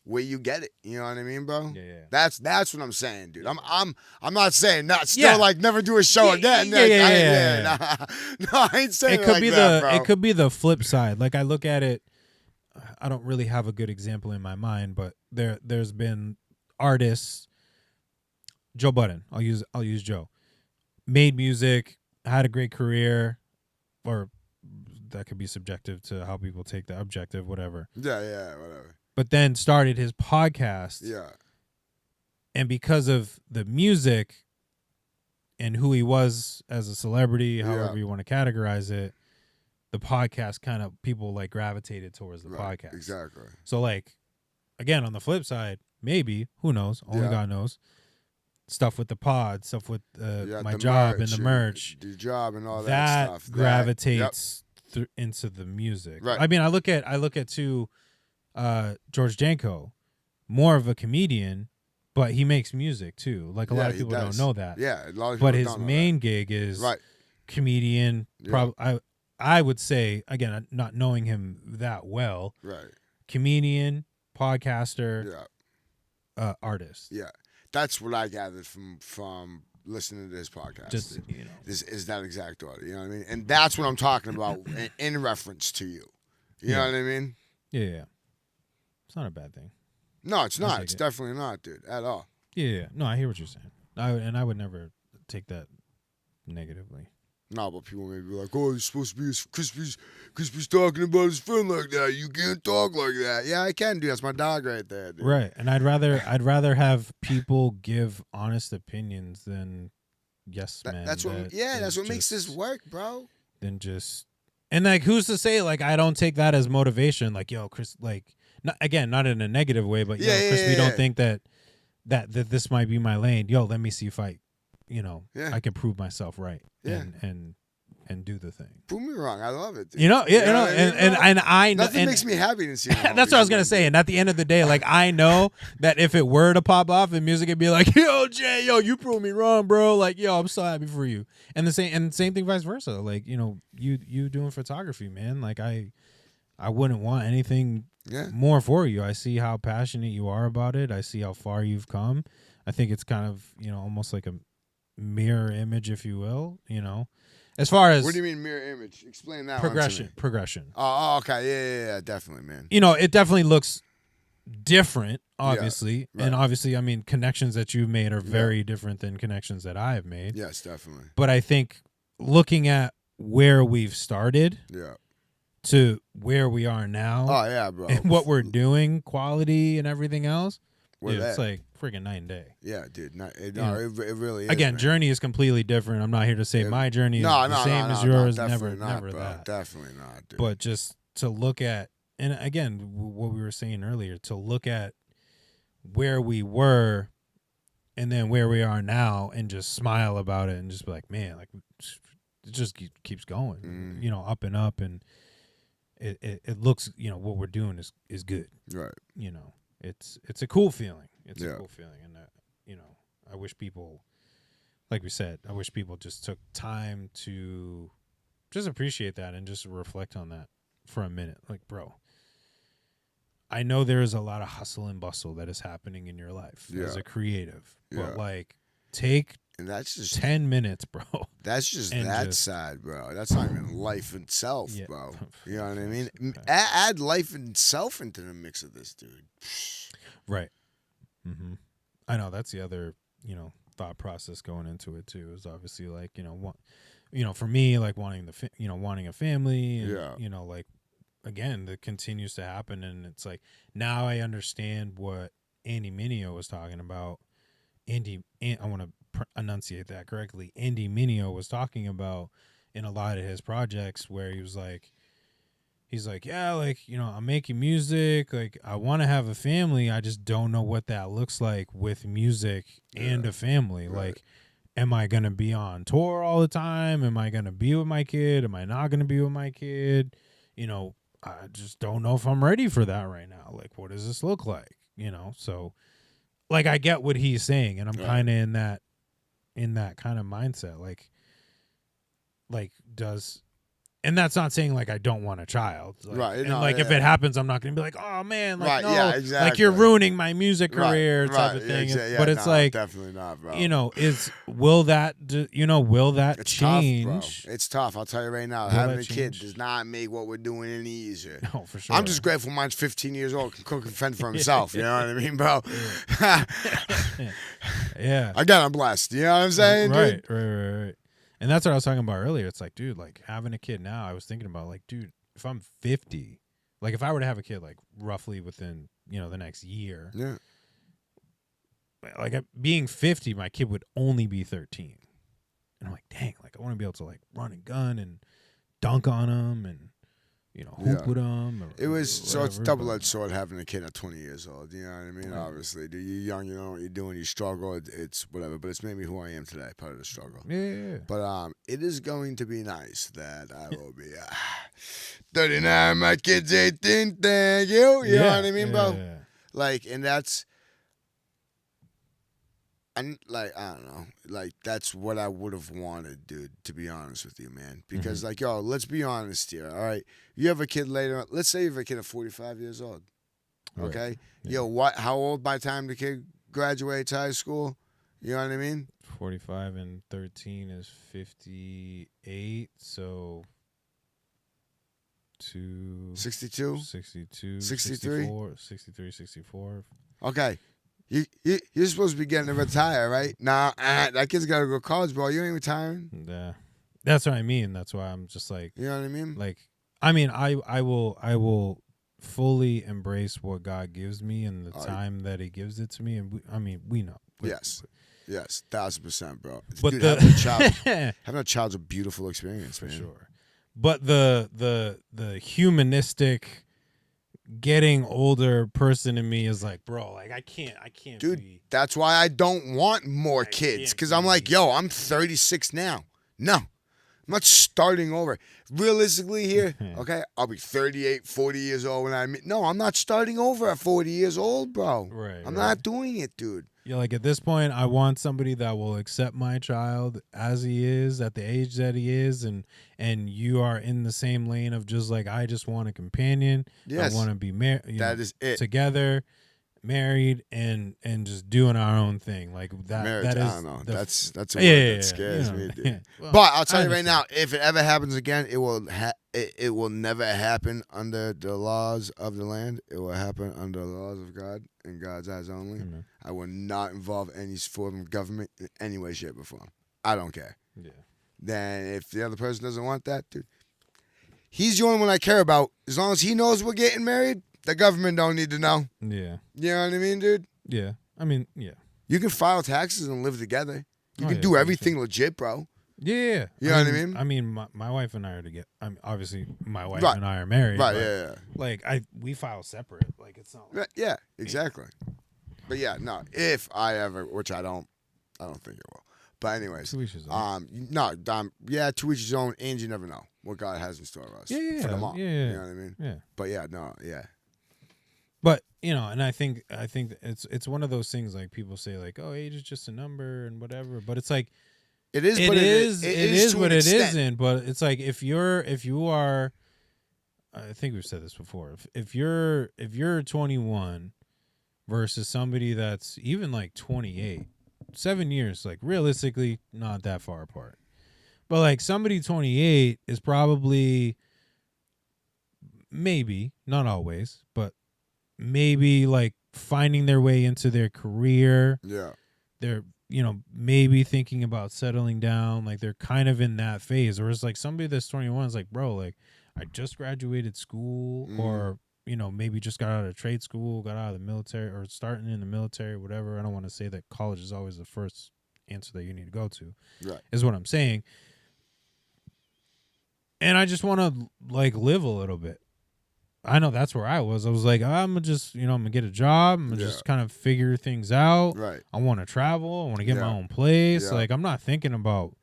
where you get it. You know what I mean, bro? Yeah. That's what I'm saying, dude. I'm not saying not still like never do a show again. No, I ain't saying it could be the flip side. Like I look at it, I don't really have a good example in my mind, but there's been artists. Joe Budden, I'll use Joe. Made music, had a great career, or that could be subjective to how people take that, objective, whatever. Yeah, whatever. But then started his podcast. Yeah. And because of the music and who he was as a celebrity, however you want to categorize it, the podcast kind of people like gravitated towards the podcast. Exactly. So like, again, on the flip side, maybe, who knows? Only God knows. Stuff with the pod, stuff with my job and the merch. The job and all that stuff. That gravitates into the music. Right. I mean, I look at too, George Janko, more of a comedian, but he makes music too. Like a lot of people don't know that. Yeah, a lot of people but his main gig is comedian. I would say, again, not knowing him that well, comedian, podcaster, artist. Yeah, that's what I gathered from listening to this podcast. Just this is that exact order. You know what I mean? And that's what I'm talking about in reference to you. You know what I mean? Yeah. It's not a bad thing. No, it's not. It's definitely not, dude, at all. Yeah. No, I hear what you're saying. I would never take that negatively. No, but people may be like, "Oh, you're supposed to be Krispy's talking about his friend like that. You can't talk like that." Yeah, I can, dude. That's my dog right there, dude. Right, and I'd rather have people give honest opinions than men. That's what makes this work, bro. Than just and like who's to say like I don't take that as motivation? Like yo, Chris, like not in a negative way, but Chris, we don't think that this might be my lane. Yo, let me see if I can prove myself right. And do the thing. Prove me wrong. I love it, dude. And I know nothing makes me happy than seeing that's what I was gonna say. And at the end of the day, like I know that if it were to pop off in music, it'd be like, yo, Jay, you proved me wrong, bro. Like, yo, I'm so happy for you. And the same thing vice versa. Like, you doing photography, man. Like I wouldn't want anything more for you. I see how passionate you are about it. I see how far you've come. I think it's kind of, almost like a mirror image, if you will, As far as what do you mean mirror image? Explain that. Progression. Oh, okay, yeah, definitely, man. It definitely looks different, obviously, and obviously, I mean, connections that you've made are very different than connections that I have made. Yes, definitely. But I think looking at where we've started, to where we are now Oh yeah, bro. and what we're doing, quality and everything else, We're dude, it's there. like freaking night and day. Yeah, dude. It know, really is. Again, man. journey is completely different. I'm not here to say my journey is the same as no, yours. definitely Never, not, never bro. that. Definitely not, dude. But just to look at, and again, what we were saying earlier, to look at where we were and then where we are now and just smile about it and just be like, man, like it just keeps going, up and up. And it looks, what we're doing is good. Right. It's a cool feeling. It's Yeah. a cool feeling. And, I wish people, like we said, I wish people just took time to just appreciate that and just reflect on that for a minute. Like, bro, I know there is a lot of hustle and bustle that is happening in your life as a creative, but like take and that's just 10 minutes, bro. That's just and that just- side, bro. That's not even life itself, Yeah. bro. You know what I mean? Add life itself into the mix of this, dude. Right. Mm-hmm. I know that's the other, thought process going into it too. Is obviously like, for me, like wanting wanting a family, and like again, that continues to happen, and it's like now I understand what Andy Mineo was talking about. I want to enunciate that correctly. Andy Mineo was talking about in a lot of his projects where he's like, yeah, like, I'm making music. Like, I want to have a family. I just don't know what that looks like with music and a family. Right. Like, am I going to be on tour all the time? Am I going to be with my kid? Am I not going to be with my kid? I just don't know if I'm ready for that right now. Like, what does this look like? So like, I get what he's saying, and I'm kind of in that kind of mindset. Like does. And that's not saying like I don't want a child, like, Right? And no, like if it happens, I'm not gonna be like, oh man, like right? no, Yeah, exactly. like you're ruining my music career type of thing. Yeah, but it's like definitely not, bro. Will that It's change? tough, bro. It's tough. I'll tell you right now. Will Having that a kid change? does not make what we're doing any easier. No, for sure. I'm just grateful mine's 15 years old, can cook and fend for himself. You know what I mean, bro? Yeah. Again, I'm blessed. You know what I'm saying, dude? Right. And that's what I was talking about earlier. It's like, dude, like having a kid now, I was thinking about like, dude, if I'm 50, like if I were to have a kid like roughly within, the next year. Yeah. Like being 50, my kid would only be 13. And I'm like, dang, like I want to be able to like run and gun and dunk on him and, hoop with him. It's a double-edged sword having a kid at 20 years old. You know what I mean? Right. Obviously, dude, you're young, you know what you're doing, you struggle, it's whatever. But it's made me who I am today, part of the struggle. Yeah. But it is going to be nice that I will be 39, my kid's 18, thank you. You know what I mean, bro? Yeah. Like, and that's... And like, I don't know, like that's what I would have wanted, dude, to be honest with you, man. Because like, yo, let's be honest here, all right? You have a kid later, let's say you have a kid at 45 years old, okay? Right. Yeah. Yo, how old by the time the kid graduates high school? You know what I mean? 45 and 13 is 58, so 62? 62, 63? 63, 64. Okay. You're supposed to be getting to retire, right? Nah, that kid's got to go to college, bro. You ain't retiring. Yeah, that's what I mean. That's why I'm just like, you know what I mean? Like, I mean, I will fully embrace what God gives me and the time that He gives it to me, and we know. Yes, 1,000%, bro. But dude, having a child's a beautiful experience, for man. sure. But the humanistic, getting older person in me is like, bro, like I can't dude, be. That's why I don't want more kids, because I'm like, yo, I'm 36 now. No, I'm not starting over. Realistically here, okay, I'll be 38, 40 years old when I meet. No, I'm not starting over at 40 years old, bro. Right. I'm not doing it, dude. Yeah, like at this point, I want somebody that will accept my child as he is, at the age that he is, and you are in the same lane of just like, I just want a companion. Yes. I want to be married. That is it. Together, married, and just doing our own thing. Like that. Marriage, that is I don't know. That's a word that scares me, dude. Yeah. Well, but I'll tell you right now, if it ever happens again, it will never happen under the laws of the land. It will happen under the laws of God and God's eyes only. Amen. I will not involve any form of government in any way, shape, or form. I don't care. Yeah. Then if the other person doesn't want that, dude, he's the only one I care about. As long as he knows we're getting married, the government don't need to know. Yeah. You know what I mean, dude? Yeah. I mean, yeah. You can file taxes and live together. You Oh, can yeah, do for everything sure. legit, bro. Yeah. You know what I mean? I mean, my wife and I are together. I mean, obviously, my wife Right. and I are married. Right, but, yeah. Like, we file separate. Like, it's not. Like, Yeah, exactly. But yeah, no, if I ever, which I don't think it will. But anyways, to each his own. yeah, to each his own, and you never know what God has in store for us. Yeah, For them all. yeah. You know what I mean? Yeah. But yeah, no, yeah. But and I think it's one of those things like people say like, oh, age is just a number and whatever. But it's like It is, it but is to what an it extent. isn't. But it's like if you are, I think we've said this before. If you're 21 versus somebody that's even like 28, 7 years, like realistically not that far apart. But like somebody 28 is probably maybe, not always, but maybe like finding their way into their career. Yeah. They're, maybe thinking about settling down. Like they're kind of in that phase. Or it's like somebody that's 21 is like, bro, like I just graduated school or, maybe just got out of trade school, got out of the military or starting in the military, whatever. I don't want to say that college is always the first answer that you need to go to. Right. Is what I'm saying. And I just want to like live a little bit. I know that's where I was. I was like, I'm going to just, I'm going to get a job. I'm going to just kind of figure things out. Right. I want to travel. I want to get my own place. Yeah. Like, I'm not thinking about,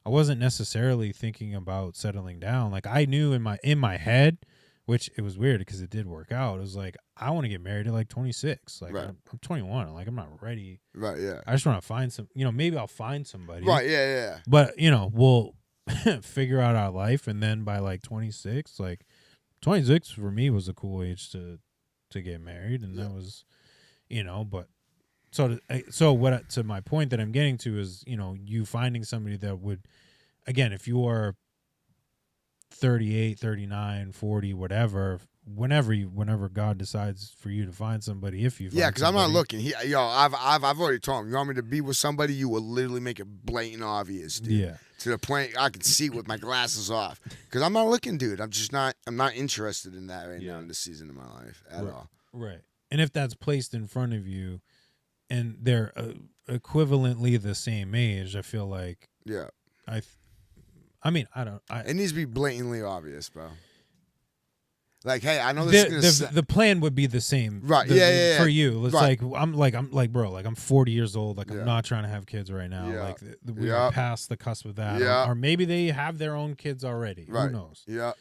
I wasn't necessarily thinking about settling down. Like, I knew in my head, which it was weird because it did work out. It was like, I want to get married at like 26. Like, Right. I'm 21. Like, I'm not ready. Right, yeah. I just want to find some, maybe I'll find somebody. Right, yeah. But, we'll figure out our life. And then by like 26, like, 26 for me was a cool age to get married, and that was, but to my point that I'm getting to is, you finding somebody that would, again, if you are 38, 39, 40, whatever, whenever God decides for you to find somebody, if you find Because I'm not somebody. looking. I've already told him, you want me to be with somebody, you will literally make it blatant obvious, dude. Yeah. To the point I can see with my glasses off. Because I'm not looking, dude. I'm not interested in that right now in this season of my life at all. Right. And if that's placed in front of you and they're equivalently the same age, I feel like Yeah. it needs to be blatantly obvious, bro. Like, hey, I know this is gonna the plan would be the same, right? For you, it's right. I'm like, bro, like I'm 40 years old, like I'm not trying to have kids right now, like we're past the cusp of that, or maybe they have their own kids already. Right. Who knows? Yeah.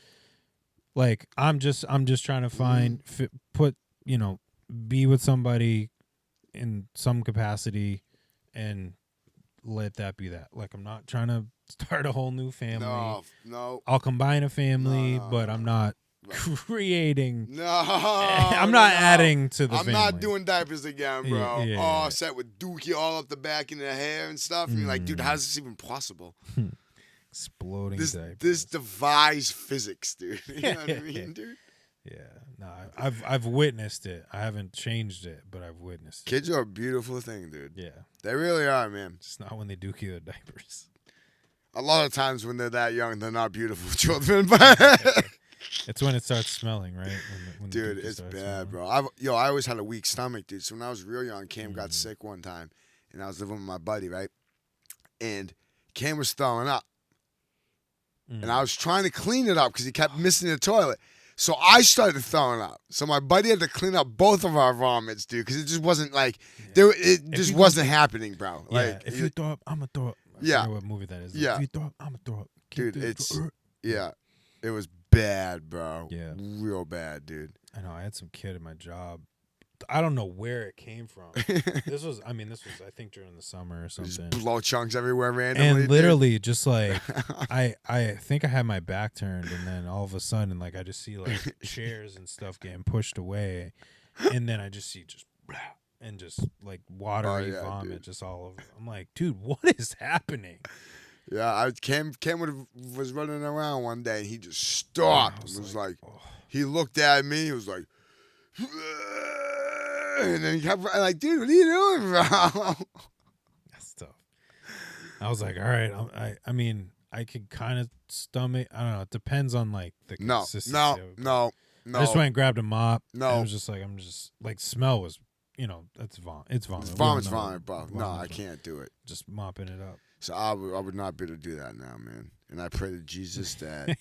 Like I'm just trying to find be with somebody in some capacity and let that be that. Like I'm not trying to start a whole new family. No. I'll combine a family, but I'm not creating. No. I'm not adding to the family. I'm not doing diapers again, bro. Yeah. Set with dookie all up the back and the hair and stuff. And you're like, dude, how's this even possible? Exploding diapers. This defies physics, dude. You know what I mean, dude? Yeah. No, I've witnessed it. I haven't changed it, but I've witnessed it. Kids are a beautiful thing, dude. Yeah. They really are, man. It's not when they dookie their diapers. A lot of times when they're that young, they're not beautiful children, but it's when it starts smelling, right? When dude, it's bad, bro. I always had a weak stomach, dude. So when I was real young, Cam got sick one time, and I was living with my buddy, right? And Cam was throwing up, and I was trying to clean it up because he kept missing the toilet. So I started throwing up. So my buddy had to clean up both of our vomits, dude, because it just wasn't like it just wasn't happening, bro. Yeah, Like if you throw up, I'm gonna throw up. I forget what movie that is. Yeah. If you throw up, I'm gonna throw up. Dude, it was bad, bro. Yeah. Real bad, dude. I know. I had some kid at my job. I don't know where it came from. This was I think during the summer or something. Just blow chunks everywhere randomly. And literally just like I think I had my back turned, and then all of a sudden like I just see like chairs and stuff getting pushed away, and then I just see and just like watery vomit dude. just all over. I'm like, dude, what is happening? Yeah, Cam was running around one day and he just stopped. It was like he looked at me. He was like, and then he kept like, dude, what are you doing, bro? That's tough. I was like, all right. I could kind of stomach. I don't know. It depends on like the No, consistency. no, of it. no, no. I just went and grabbed a mop. No. And it was just like I'm just like smell was, that's vomit. It's vomit. Vomit's vomit, bro. No, I can't do it. Just mopping it up. So I would not be able to do that now, man. And I pray to Jesus that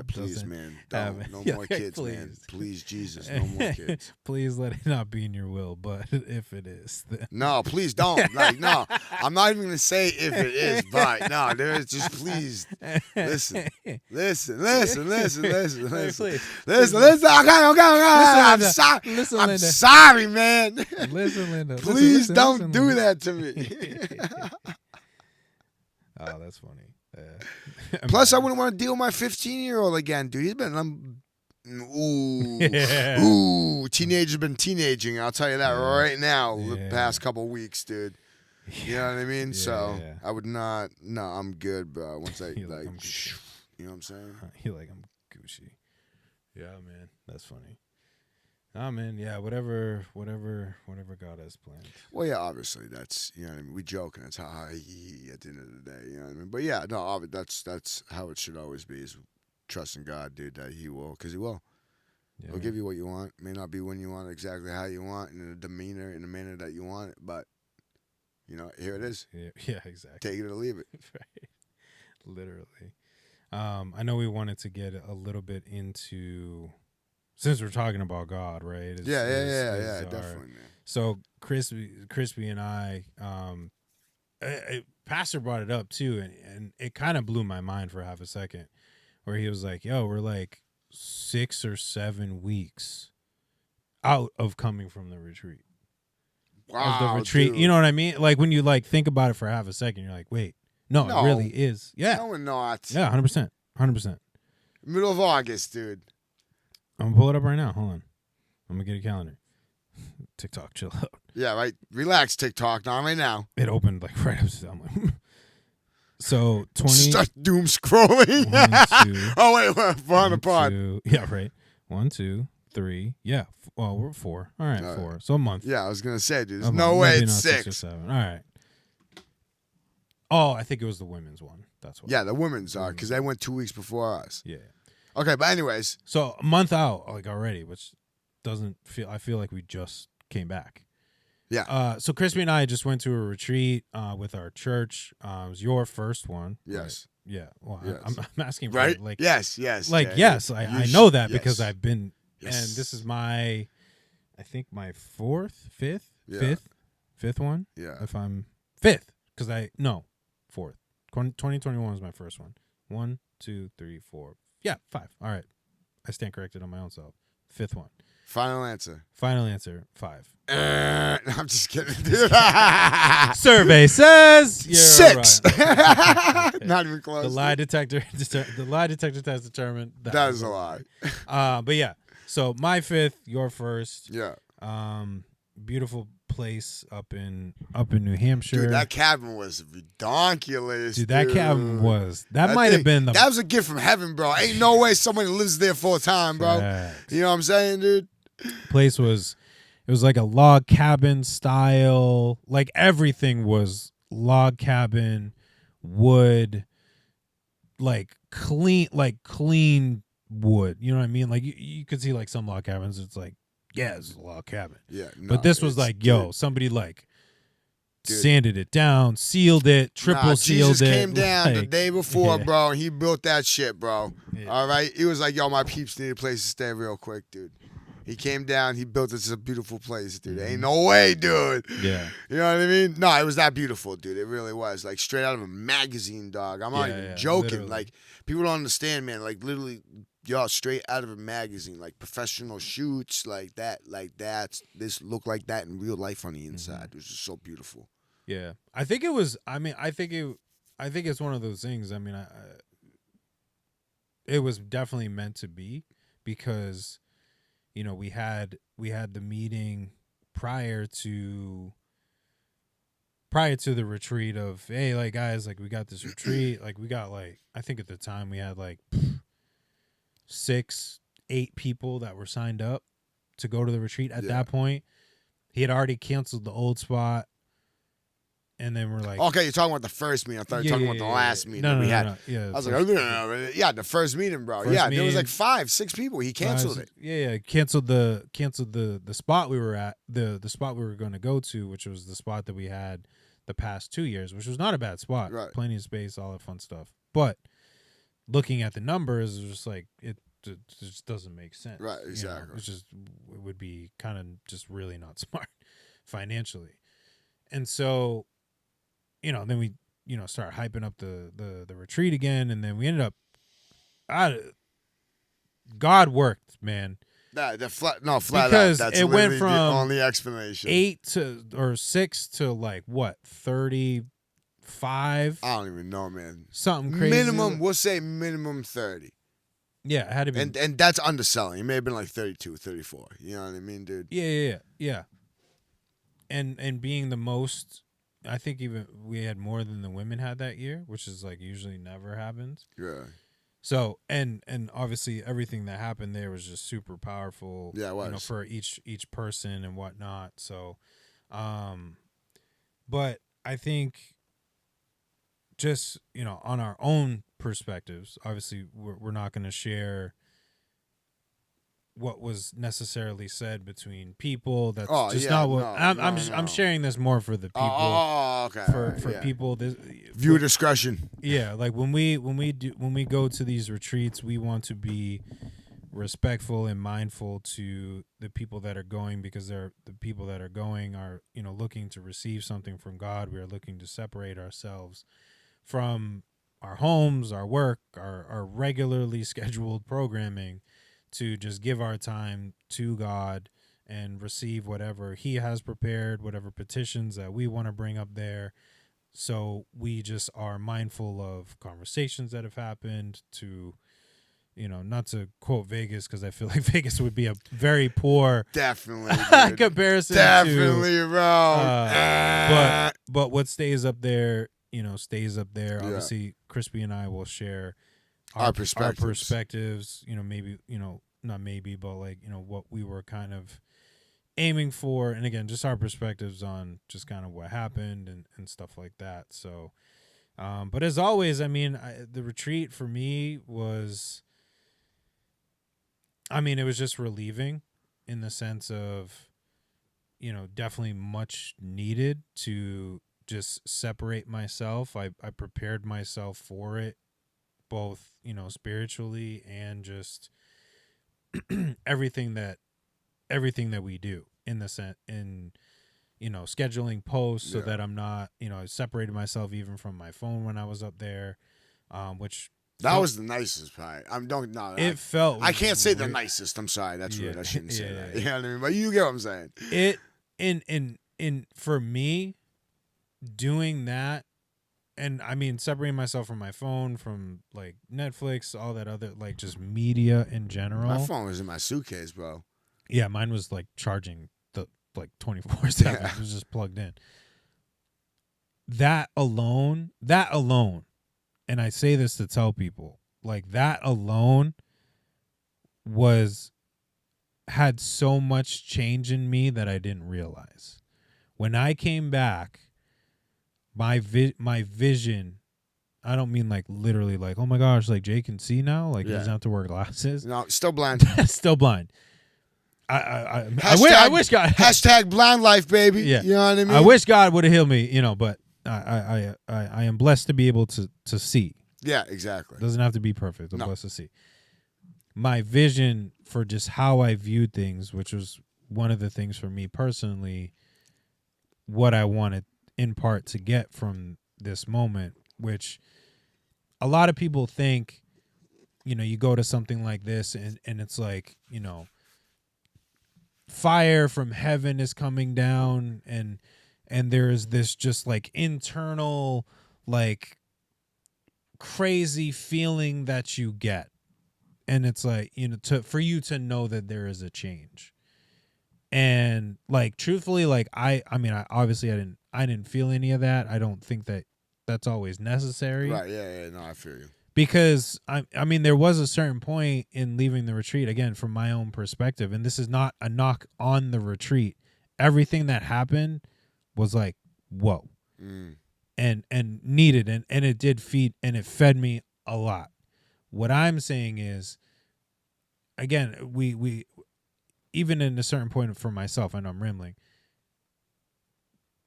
please, man, no more kids, please. man. Please, Jesus, no more kids. Please let it not be in your will, but if it is, then No, please don't. Like, no, I'm not even gonna say if it is, but no, there's just please listen. Okay. I'm sorry. Listen, I'm Linda. sorry, man. Listen, Linda. Please don't listen, do Linda. that to me. Oh, that's funny. Plus, I wouldn't want to deal with my 15-year-old again, dude. He's been Yeah. teenager's been teenaging. I'll tell you that right now. The past couple weeks, dude. You know what I mean? So I would not. No, I'm good, bro. Once I You like, I'm Gucci. you know what I'm saying? You like I'm Gucci. Yeah, man, that's funny. Oh man, yeah, whatever God has planned. Well, yeah, obviously that's what I mean. We joke and that's how he at the end of the day. You know what I mean? But yeah, no, that's how it should always be. Is trusting God, dude, that He will, because He will. Yeah, He'll give you what you want. May not be when you want it, exactly how you want, in a manner that you want it, but here it is. Yeah, exactly. Take it or leave it. Right. Literally. I know we wanted to get a little bit into, since we're talking about God, right? Yeah, definitely, man. So Krispy and I, Pastor brought it up too, and it kind of blew my mind for half a second, where he was like, "Yo, we're like 6 or 7 weeks out of coming from the retreat." Wow, of the retreat, dude. you know what I mean? Like when you like think about it for half a second, you're like, "Wait, no, it really is." Yeah, no, we're not. yeah, 100%. Middle of August, dude. I'm gonna pull it up right now. Hold on, I'm gonna get a calendar. TikTok, chill out. Yeah, right. Relax, TikTok. Not right now. It opened like right up to. I'm like, so 20. Start doom scrolling. 1, 2, oh wait, we're on the pod. 2, yeah, right. 1, 2, 3. Yeah. Well, we're 4. All right, 4. So a month. Yeah, I was gonna say, dude. There's A no month. way Maybe it's not 6. 6 or 7. All right. Oh, I think it was the women's one. That's what. Yeah, the women's are because they went 2 weeks before us. Yeah. Okay, but anyways, So a month out, like already, which doesn't feel. I feel like we just came back. Yeah. So Krispy and I just went to a retreat with our church. It was your first one. yes. Right? Yeah. Well, Yes. I'm asking for Right? it, like yes. like yeah, yes, yeah. I know that because yes. I've been, Yes. and this is my, I think my 5th one. Yeah. If I'm 5th, because 4th. 2021 was my first one. 1, 2, 3, 4. Yeah, 5. All right, I stand corrected on my own self. 5th one. Final answer. Final answer 5. I'm just kidding, dude. Survey says you're 6. right. Not even close. The lie detector test determined That is a lie. But yeah, so my 5th, your first. Yeah. Beautiful place up in New Hampshire. Dude, that cabin was redonkulous. Dude, that cabin was. That might have been the. That was a gift from heaven, bro. Ain't no way somebody lives there full time, bro. Facts. You know what I'm saying, dude? Place was. It was like a log cabin style. Like everything was log cabin, wood, like clean wood. You know what I mean? Like you could see like some log cabins. It's like, yeah, it's a log cabin. Yeah. But this was like, yo, somebody like sanded it down, sealed it, triple sealed Jesus it. came down the like, day before, yeah. bro, and he built that shit, bro. Yeah. All right? He was like, yo, my peeps need a place to stay real quick, dude. He came down, he built this a beautiful place, dude. Ain't no way, dude. Yeah. You know what I mean? No, it was that beautiful, dude. It really was. Like, straight out of a magazine, dog. I'm not even joking. Literally. Like, people don't understand, man. Like, literally, y'all straight out of a magazine. Like, professional shoots, like that. This looked like that in real life on the inside. It was just so beautiful. Yeah. I think it was, I think it's one of those things. I mean, it was definitely meant to be because, you know, we had the meeting prior to the retreat of, hey, like, guys, like, we got this retreat. Like, we got, like, I think at the time we had, like, 6, 8 people that were signed up to go to the retreat at that point. He had already canceled the old spot. and then we're like, Okay, you're talking about the first meeting. I thought you were talking about the last meeting no, that we no, had. no, yeah, I was like, yeah, the first meeting, bro. First Yeah, there was like meeting. 5-6 people. He canceled it. Yeah, canceled the spot we were at, the spot we were going to go to, which was the spot that we had the past 2 years, which was not a bad spot. Right. Plenty of space, all that fun stuff. But looking at the numbers, it was just like it just doesn't make sense. Right, exactly. It would be kind of just really not smart financially. And so, then we, start hyping up the retreat again, and then we ended up, God worked, man. Flat Because out. That's it went literally from the only explanation. 6 to like what 35. I don't even know, man. Something crazy. Minimum, we'll say minimum 30. Yeah, it had to be. And that's underselling. It may have been like 32, 34. You know what I mean, dude? Yeah. And being the most, I think even we had more than the women had that year, which is like usually never happens. Yeah. So and obviously everything that happened there was just super powerful. Yeah, it was. For each person and whatnot. So, but I think just on our own perspectives, obviously we're not going to share what was necessarily said between people. That's not what I'm sharing this more for the people. Okay. For people, viewer discretion. Yeah, like when we go to these retreats, we want to be respectful and mindful to the people that are going, because the people that are going are looking to receive something from God. We are looking to separate ourselves from our homes, our work, our regularly scheduled programming, to just give our time to God and receive whatever He has prepared, whatever petitions that we want to bring up there. So we just are mindful of conversations that have happened, to, not to quote Vegas, because I feel like Vegas would be a very poor definitely comparison. Definitely, to, bro. But what stays up there, stays up there. Yeah. Obviously, Krispy and I will share our perspectives. Maybe, not maybe, but like, what we were kind of aiming for. And again, just our perspectives on just kind of what happened and stuff like that. So, but as always, I mean, the retreat for me was, it was just relieving, in the sense of, definitely much needed to just separate myself. I prepared myself for it, both, spiritually and just everything that we do, in the sense, in scheduling posts, so that I'm not, I separated myself even from my phone when I was up there, which that was the nicest part. It felt. I can't say the nicest. I'm sorry. That's rude. I shouldn't say that. You know what I mean? But you get what I'm saying. It in for me, doing that, and separating myself from my phone, from like Netflix, all that other, like, just media in general. My phone was in my suitcase, bro. Yeah, mine was like charging the 24/7. It was just plugged in. That alone, and I say this to tell people, like, that alone had so much change in me that I didn't realize. When I came back, my vision, I don't mean like literally like, oh my gosh, like Jay can see now, like he doesn't have to wear glasses. No, still blind. Still blind. I wish God hashtag blind life, baby. Yeah. You know what I mean? I wish God would have healed me, but I am blessed to be able to see. Yeah, exactly. Doesn't have to be perfect. I'm blessed to see. My vision for just how I viewed things, which was one of the things for me personally, what I wanted in part to get from this moment, which a lot of people think, you go to something like this and it's like, fire from heaven is coming down, and there is this just like internal, like, crazy feeling that you get. And it's like, for you to know that there is a change. And like, truthfully, like, I obviously I didn't feel any of that. I don't think that that's always necessary. Right. Yeah. No, I feel you. Because there was a certain point in leaving the retreat, again, from my own perspective, and this is not a knock on the retreat. Everything that happened was like, whoa. and needed, and it did feed, and it fed me a lot. What I'm saying is, again, we even in a certain point for myself, I know I'm rambling.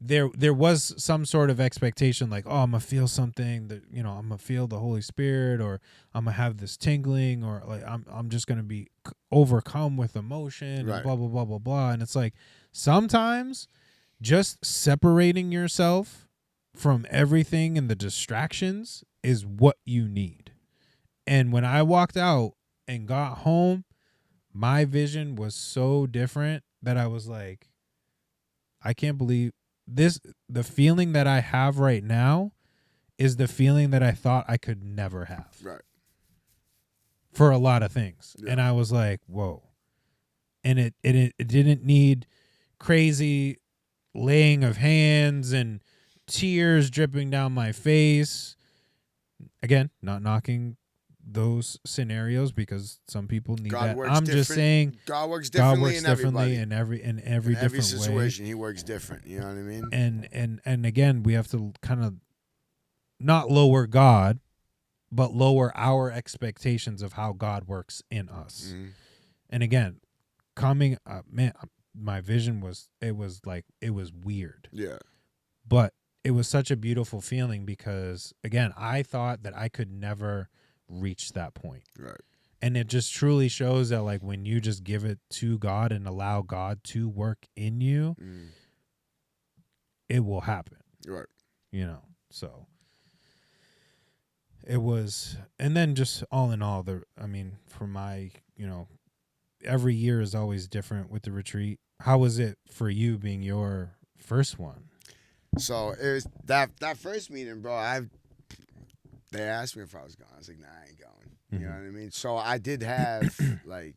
There was some sort of expectation, like, oh, I'm gonna feel something, that, you know, I'm gonna feel the Holy Spirit, or I'm gonna have this tingling, or like I'm just gonna be overcome with emotion, Right. and blah blah blah blah blah. And it's like sometimes just separating yourself from everything and the distractions is what you need. And when I walked out and got home, my vision was so different that I was like, I can't believe this. The feeling that I have right now is the feeling that I thought I could never have. Right. For a lot of things. Yeah. And I was like, whoa. And it didn't need crazy laying of hands and tears dripping down my face. Again, not knocking those scenarios, because some people need God that. works I'm just different. saying God works God differently works in differently everybody. in every different situation, way. He works different. You know what I mean? And again, we have to kind of not lower God, but lower our expectations of how God works in us. Mhm. And again, coming up, man, my vision was, it was weird, Yeah. but it was such a beautiful feeling, because again, I thought that I could never reach that point. Right. And it just truly shows that, like, when you just give it to God and allow God to work in you, it will happen. Right. You know, so it was, and then just all in all, for my, every year is always different with the retreat. How was it for you being your first one? So it was that first meeting, bro. They asked me if I was going. I was like, nah, I ain't going. You know what I mean? So I did have like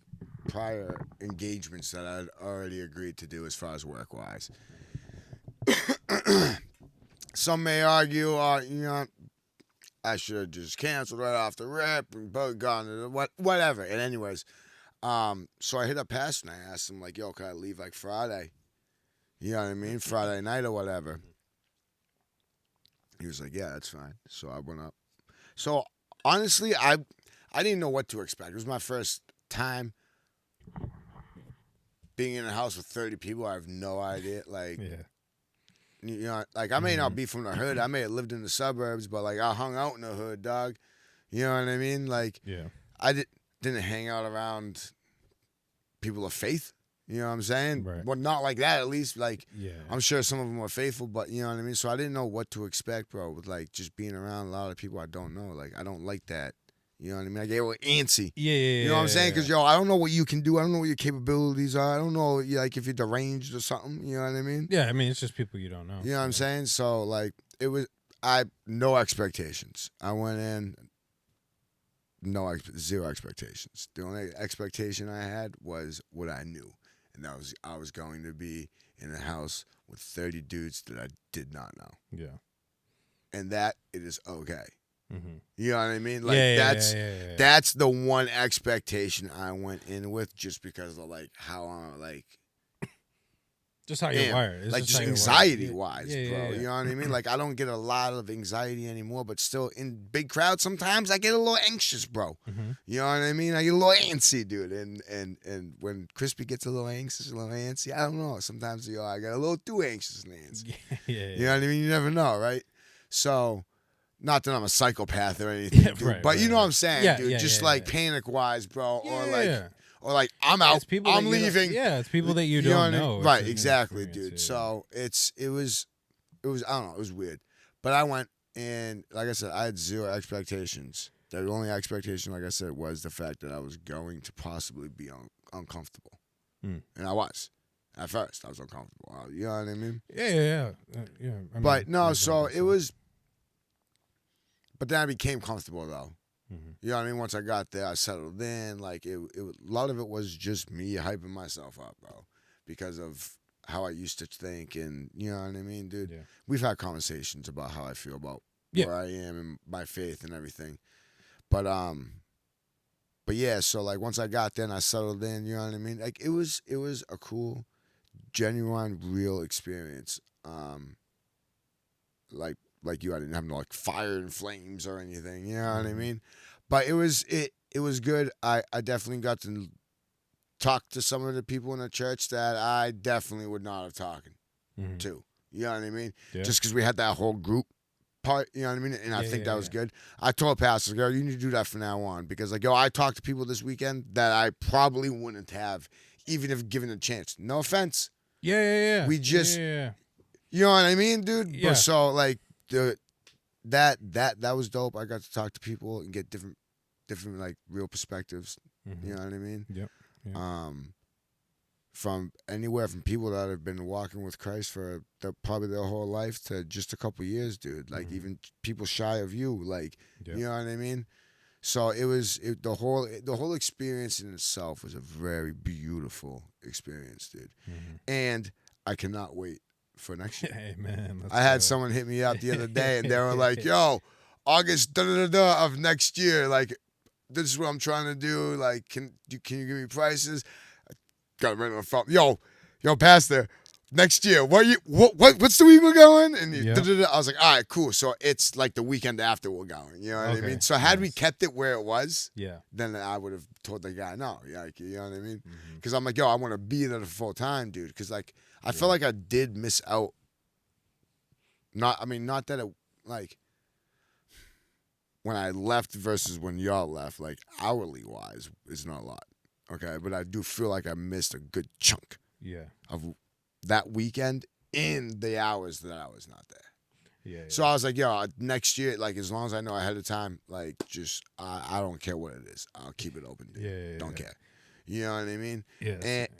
prior engagements that I'd already agreed to do as far as work wise. Some may argue, I should have just canceled right off the rip and gone to whatever. And anyways, so I hit up Pastor and I asked him, like, yo, can I leave like Friday? You know what I mean? Friday night or whatever. He was like, yeah, that's fine. So I went up. So honestly, I didn't know what to expect. It was my first time being in a house with 30 people. I have no idea. Like, like I may not be from the hood. I may have lived in the suburbs, but like I hung out in the hood, dog. You know what I mean? Like, I didn't hang out around people of faith. You know what I'm saying? Right. Well, not like that, at least. Like, I'm sure some of them were faithful, but you know what I mean? So I didn't know what to expect, bro, with like just being around a lot of people I don't know. Like, I don't like that. You know what I mean? I get a little antsy. You know what I'm saying? Because, yo, I don't know what you can do. I don't know what your capabilities are. I don't know, like, if you're deranged or something. You know what I mean? Yeah, I mean, it's just people you don't know. You know what I'm saying? So, like, no expectations. I went in, zero expectations. The only expectation I had was what I knew. And that was I was going to be in a house with 30 dudes that I did not know. Yeah. And that it is okay. Mm-hmm. You know what I mean? Like that's the one expectation I went in with, just because of like how I'm like, just how you're wired. It's like just how anxiety wise, bro. Yeah. You know what I mean? Like I don't get a lot of anxiety anymore, but still in big crowds sometimes I get a little anxious, bro. Mm-hmm. You know what I mean? I get a little antsy, dude. And when Krispy gets a little anxious, a little antsy, I don't know. Sometimes I get a little too anxious and antsy. You know what I mean? You never know, right? So, not that I'm a psychopath or anything, dude, but you know what I'm saying, dude. Just like panic wise, bro, or like I'm out, I'm leaving. It's people that you don't know. Right, exactly, dude. So it was I don't know, it was weird. But I went, and like I said, I had zero expectations. The only expectation, like I said, was the fact that I was going to possibly be uncomfortable. And I was. At first, I was uncomfortable. You know what I mean? Yeah. But no, so it was. But then I became comfortable, though. Mm-hmm. You know what I mean? Once I got there, I settled in. Like, a lot of it was just me hyping myself up, bro, because of how I used to think. And, you know what I mean, dude? Yeah. We've had conversations about how I feel about where I am and my faith and everything. But yeah, so, like, once I got there and I settled in, you know what I mean? Like, it was a cool, genuine, real experience. like you. I didn't have no like fire and flames or anything. You know what I mean? But it was good. I definitely got to talk to some of the people in the church that I definitely would not have talked to. You know what I mean? Yeah. Just because we had that whole group part, you know what I mean? And I think that was good. I told pastors, girl, you need to do that from now on because, like, yo, I talked to people this weekend that I probably wouldn't have even if given a chance. No offense. Yeah. We just, you know what I mean, dude? Yeah. But so, like, that was dope. I got to talk to people and get different like real perspectives. You know what I mean? Yep. From anywhere from people that have been walking with Christ for probably their whole life to just a couple years, dude. Like even people shy of you, like you know what I mean. So the whole experience in itself was a very beautiful experience, dude. And I cannot wait for next year. Hey man, I had someone hit me up the other day, and they were like, "Yo, August of next year, like." This is what I'm trying to do. Like, can you give me prices? I got it right on the phone. Yo, Pastor, next year, what's the week we're going? And I was like, all right, cool. So it's like the weekend after we're going. You know what I mean? So had we kept it where it was, then I would have told the guy no. Like, you know what I mean? Because I'm like, yo, I want to be there the full time, dude. Because like I felt like I did miss out. Not that it like. When I left versus when y'all left, like hourly wise, it's not a lot. Okay. But I do feel like I missed a good chunk of that weekend in the hours that I was not there. So I was like, yo, next year, like as long as I know ahead of time, like just I don't care what it is. I'll keep it open, dude. Don't care. You know what I mean?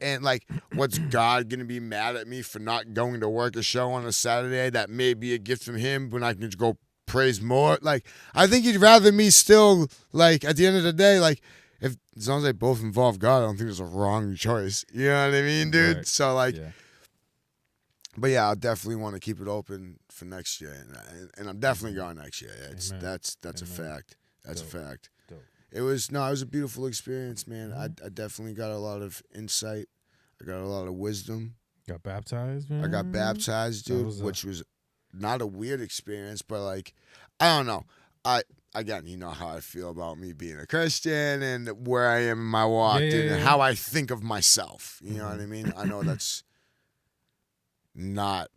And like, what's God gonna be mad at me for not going to work a show on a Saturday? That may be a gift from him when I can just go praise more. Like I think he'd rather me still, like at the end of the day, like if as long as they both involve God, I don't think there's a wrong choice. You know what I mean, dude? Right. So like but yeah, I'll definitely want to keep it open for next year, and I'm definitely going next year. That's a fact. That's a fact. Dope. It was a beautiful experience, man. I definitely got a lot of insight. I got a lot of wisdom. Got baptized, man. I got baptized, dude, which was not a weird experience, but like, I don't know. Again, you know how I feel about me being a Christian and where I am in my walk and how I think of myself. You know what I mean? I know that's not.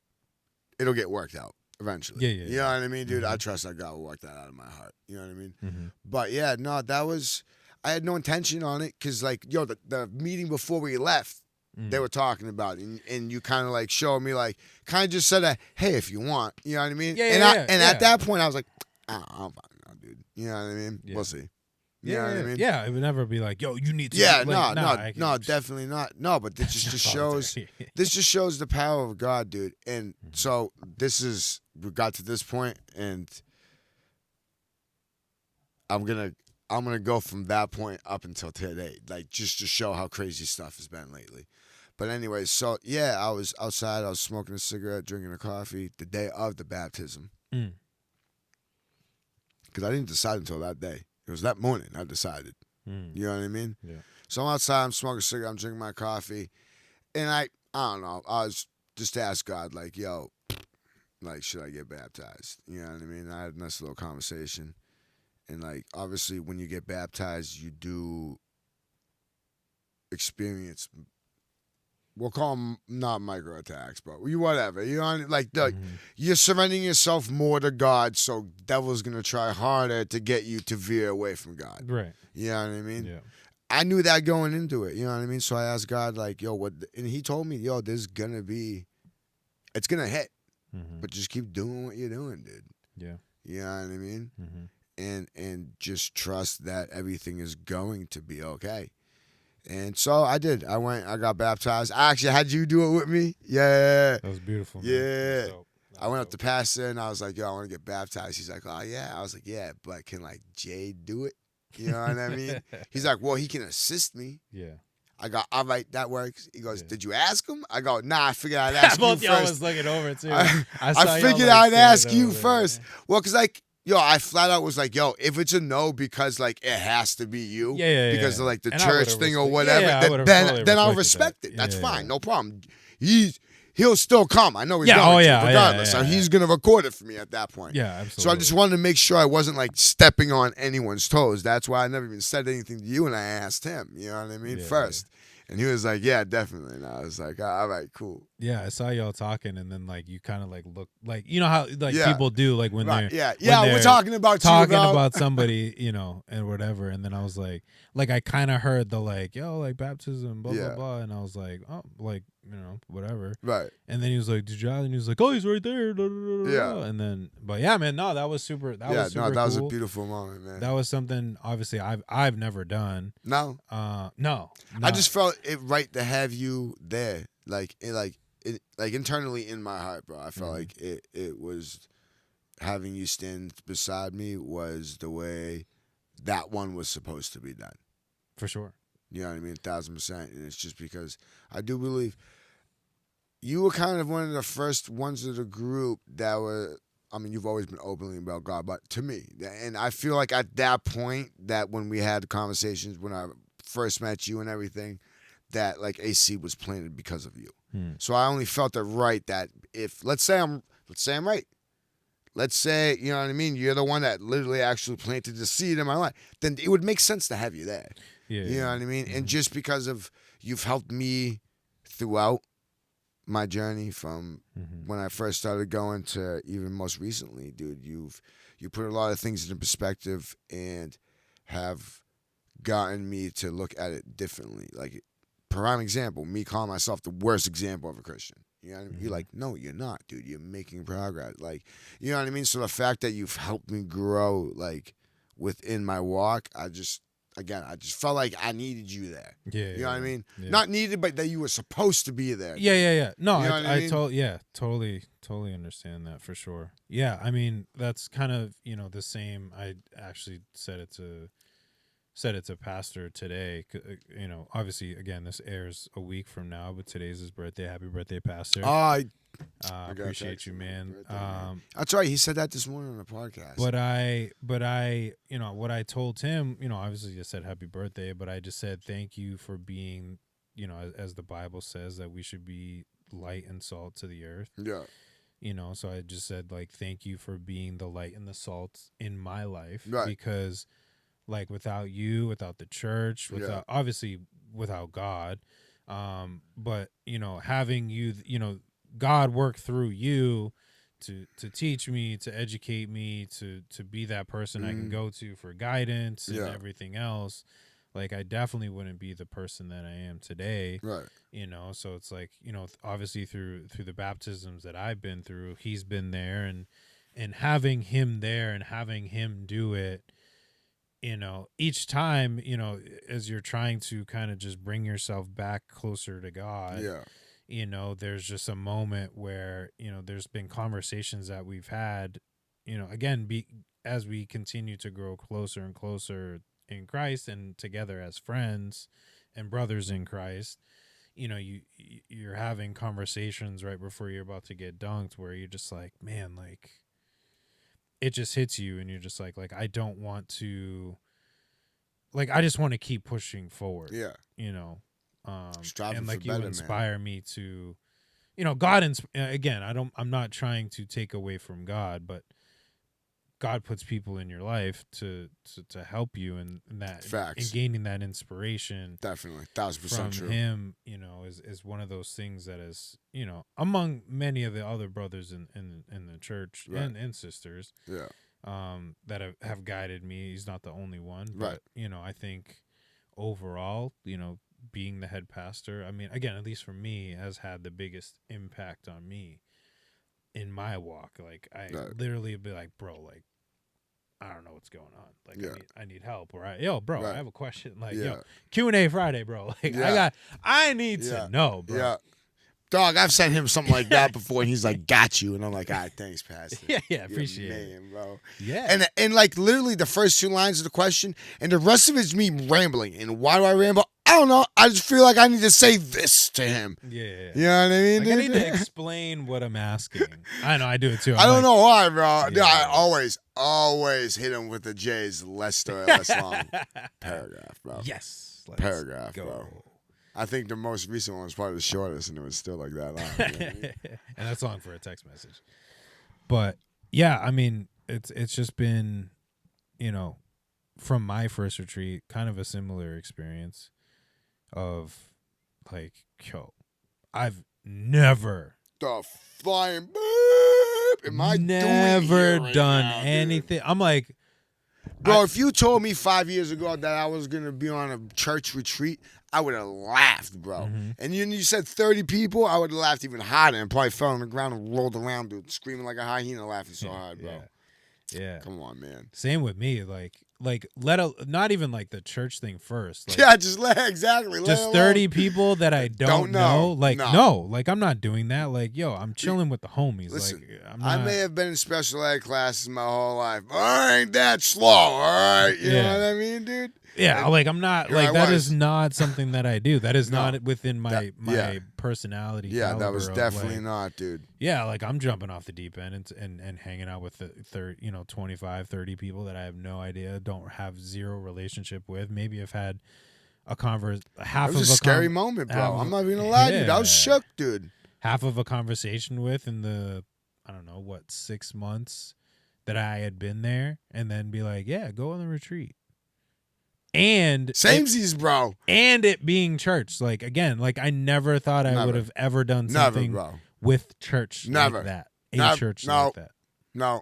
It'll get worked out eventually. You know what I mean, dude? I trust that God will work that out of my heart. You know what I mean? But yeah, no, I had no intention on it because, like, yo, the meeting before we left, they were talking about it, and you kind of like showed me, like, kind of just said that, hey, if you want, you know what I mean? At that point, I was like, I'm fine now, dude. You know what I mean? We'll see. You know what I mean? Yeah, it would never be like, yo, you need to. Yeah, like, no, definitely not. No, but this just shows. This just shows the power of God, dude. And so we got to this point, and I'm gonna go from that point up until today, like just to show how crazy stuff has been lately. But anyway, so yeah, I was outside. I was smoking a cigarette, drinking a coffee the day of the baptism. Because I didn't decide until that day. It was that morning I decided. You know what I mean? Yeah. So I'm outside. I'm smoking a cigarette. I'm drinking my coffee, and I don't know. I was just to ask God, like, yo, like, should I get baptized? You know what I mean? I had a nice little conversation, and like, obviously, when you get baptized, you do experience. We'll call them not micro attacks, but whatever. You know, like you're surrendering yourself more to God, so devil's gonna try harder to get you to veer away from God. Right. You know what I mean? Yeah. I knew that going into it. You know what I mean? So I asked God, like, yo, what? And He told me, yo, it's gonna hit, but just keep doing what you're doing, dude. Yeah. You know what I mean? And just trust that everything is going to be okay. And so I did. I went. I got baptized. I actually had you do it with me. Yeah. That was beautiful. Man. Yeah. I went up to pastor and I was like, yo, I want to get baptized. He's like, oh, yeah. I was like, yeah, but can, like, Jay do it? You know what I mean? He's like, well, he can assist me. Yeah. I go, all right, that works. He goes, did you ask him? I go, nah, I figured I'd ask you first. Both y'all was looking over, too. I figured I'd ask you first. Well, because, like, yo, I flat out was like, yo, if it's a no because, like, it has to be you because of, like, the church thing or whatever, then I'll respect it. That's fine. No problem. he'll still come. I know he's Yeah, going oh, to, yeah, regardless. yeah, So yeah. he's going to record it for me at that point. Yeah, absolutely. So I just wanted to make sure I wasn't like stepping on anyone's toes. That's why I never even said anything to you, and I asked him. You know what I mean? Yeah, First. And he was like, yeah, definitely. And I was like, all right, cool. Yeah, I saw y'all talking, and then like you kind of like look like you know how like Yeah. people do like when Right. they're Yeah, when we're they're talking about talking you, bro. about somebody, you know, and whatever. And then I was like I kind of heard the like, yo, like baptism, blah Yeah. blah blah, and I was like, oh, like you know, whatever. Right. And then he was like, did you? And he was like, oh, he's right there. Da, da, da, da. Yeah. And then, but yeah, man, no, that was super. That was super that was a cool. beautiful moment, man. That was something obviously I've never done. No. No. I just felt it right to have you there, like internally in my heart, bro. I felt like it was having you stand beside me was the way that one was supposed to be done. for sure. You know what I mean? 1,000%. And it's just because I do believe you were kind of one of the first ones of the group that were. I mean, you've always been openly about God, but to me, and I feel like at that point, that when we had conversations when I first met you and everything, that like AC was planted because of you. So I only felt it right that if let's say I'm right. Let's say, you know what I mean, you're the one that literally actually planted the seed in my life, then it would make sense to have you there. Yeah. You know what I mean? And just because of you've helped me throughout my journey from when I first started going to even most recently, dude, you put a lot of things into perspective and have gotten me to look at it differently. Like, prime example, me calling myself the worst example of a Christian. You know what I mean? You're like, no, you're not, dude. You're making progress. Like, you know what I mean? So the fact that you've helped me grow, like, within my walk, I just felt like I needed you there. Yeah. You know what I mean? Yeah. Not needed, but that you were supposed to be there. Yeah. No, You know what I mean? totally understand that for sure. Yeah, I mean that's kind of the same. I actually said it to Pastor today. Obviously, again, this airs a week from now, but today's his birthday. Happy birthday, Pastor! I Appreciate you, man. That's right. He said that this morning on the podcast. But I, what I told him, obviously I said happy birthday, but I just said thank you for being, as the Bible says that we should be light and salt to the earth. Yeah. So I just said like thank you for being the light and the salt in my life, Right. because like without you, without the church, without obviously without God, but having you, God work through you to teach me, to educate me, to be that person I can go to for guidance and everything else. Like I definitely wouldn't be the person that I am today. Right. So it's like, obviously through the baptisms that I've been through, he's been there, and having him there and having him do it, each time, as you're trying to kind of just bring yourself back closer to God. Yeah. There's just a moment where, there's been conversations that we've had, again, as we continue to grow closer and closer in Christ and together as friends and brothers in Christ, you're having conversations right before you're about to get dunked where you're just like, man, like it just hits you and you're just like, I don't want to, like, I just want to keep pushing forward. Yeah. Striving and like for better, you inspire me to, God, again, I'm not trying to take away from God, but God puts people in your life to help you and that Facts. and gaining that inspiration. Definitely. 1,000% from true. him, is one of those things that is, among many of the other brothers in the church and sisters, that have guided me. He's not the only one, but I think overall, being the head pastor, I mean, again, at least for me, has had the biggest impact on me in my walk. Like I literally be like, bro, like I don't know what's going on. Like I need help. Or I have a question. Like Q&A Friday, bro. Like I need to know, bro. Yeah. Dog, I've sent him something like that before, and he's like, "Got you," and I'm like, "All right, thanks, Pastor." Yeah, appreciate it, bro. Yeah, and like literally the first 2 lines of the question, and the rest of it's me rambling. And why do I ramble? I don't know. I just feel like I need to say this to him. Yeah. You know what I mean? Like, I need to explain what I'm asking. I know, I do it too. I don't know why, bro. Yeah. I always hit him with the J's less story, less long paragraph, bro. Yes. Paragraph, bro. I think the most recent one was probably the shortest, and it was still like that long. You know what I mean? And that's long for a text message. But yeah, I mean, it's just been, from my first retreat, kind of a similar experience of like, yo, I've never The flying beep. Am I never doing done now, anything. I'm like, bro, if you told me 5 years ago that I was gonna be on a church retreat, I would have laughed, bro. Mm-hmm. And you said 30 people, I would have laughed even harder and probably fell on the ground and rolled around, dude, screaming like a hyena, laughing so hard, bro. Yeah. Come on, man. Same with me. Like not even like the church thing first. Like, Yeah, just exactly. just 30 people that I don't know. Like, No. like I'm not doing that. Like, yo, I'm chilling with the homies. Listen, like, I'm not, I may have been in special ed classes my whole life. I ain't that slow, all right? You know what I mean, dude? Yeah, And like I'm not here like I that was. is not something that I do. That is No. not within my Yeah. personality. Yeah, that caliber was of, definitely like, not, dude. Yeah, like I'm jumping off the deep end and hanging out with the 25, 30 people that I have no idea, don't have zero relationship with. Maybe I've had a half It was of a scary moment, bro. I'm not even gonna lie, dude. I was shook, dude. half of a conversation with in the, I don't know, 6 months that I had been there, and then be like, yeah, go on the retreat. And Samesies, bro. And it being church. Like, again, like I never thought I would have ever done something with church like that. Church like that. No.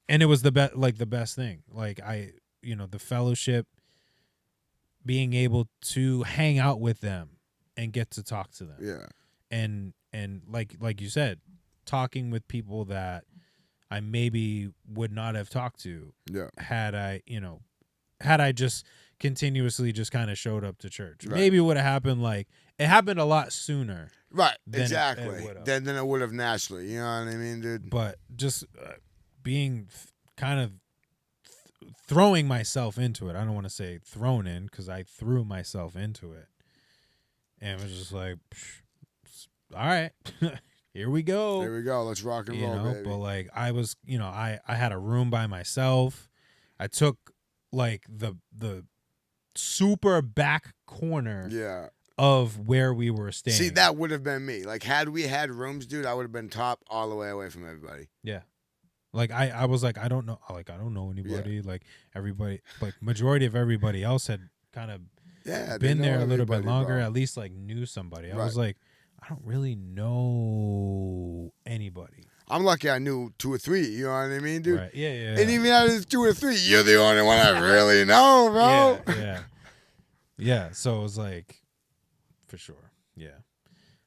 And it was the best thing. Like the fellowship, being able to hang out with them and get to talk to them. Yeah. And like you said, talking with people that I maybe would not have talked to had I just continuously just kind of showed up to church. Right. Maybe it would have happened it happened a lot sooner. Right, than exactly. It than it would have naturally. You know what I mean, dude? But just being kind of throwing myself into it. I don't want to say thrown in, because I threw myself into it. And it was just like, all right, here we go. Here we go. Let's rock and roll, baby. But like I was, I had a room by myself. I took like the super back corner of where we were staying. See, that would have been me. Like, had we had rooms, dude, I would have been top all the way away from everybody. Yeah. Like I was like, I don't know anybody. Yeah. Like everybody, like majority of everybody else had kind of been there a little bit longer, bro. at least like knew somebody. I was like, I don't really know anybody. I'm lucky I knew 2 or 3, you know what I mean, dude? Right. Yeah. And even out of the 2 or 3, you're the only one I really know, bro. Yeah. So it was like, for sure. Yeah.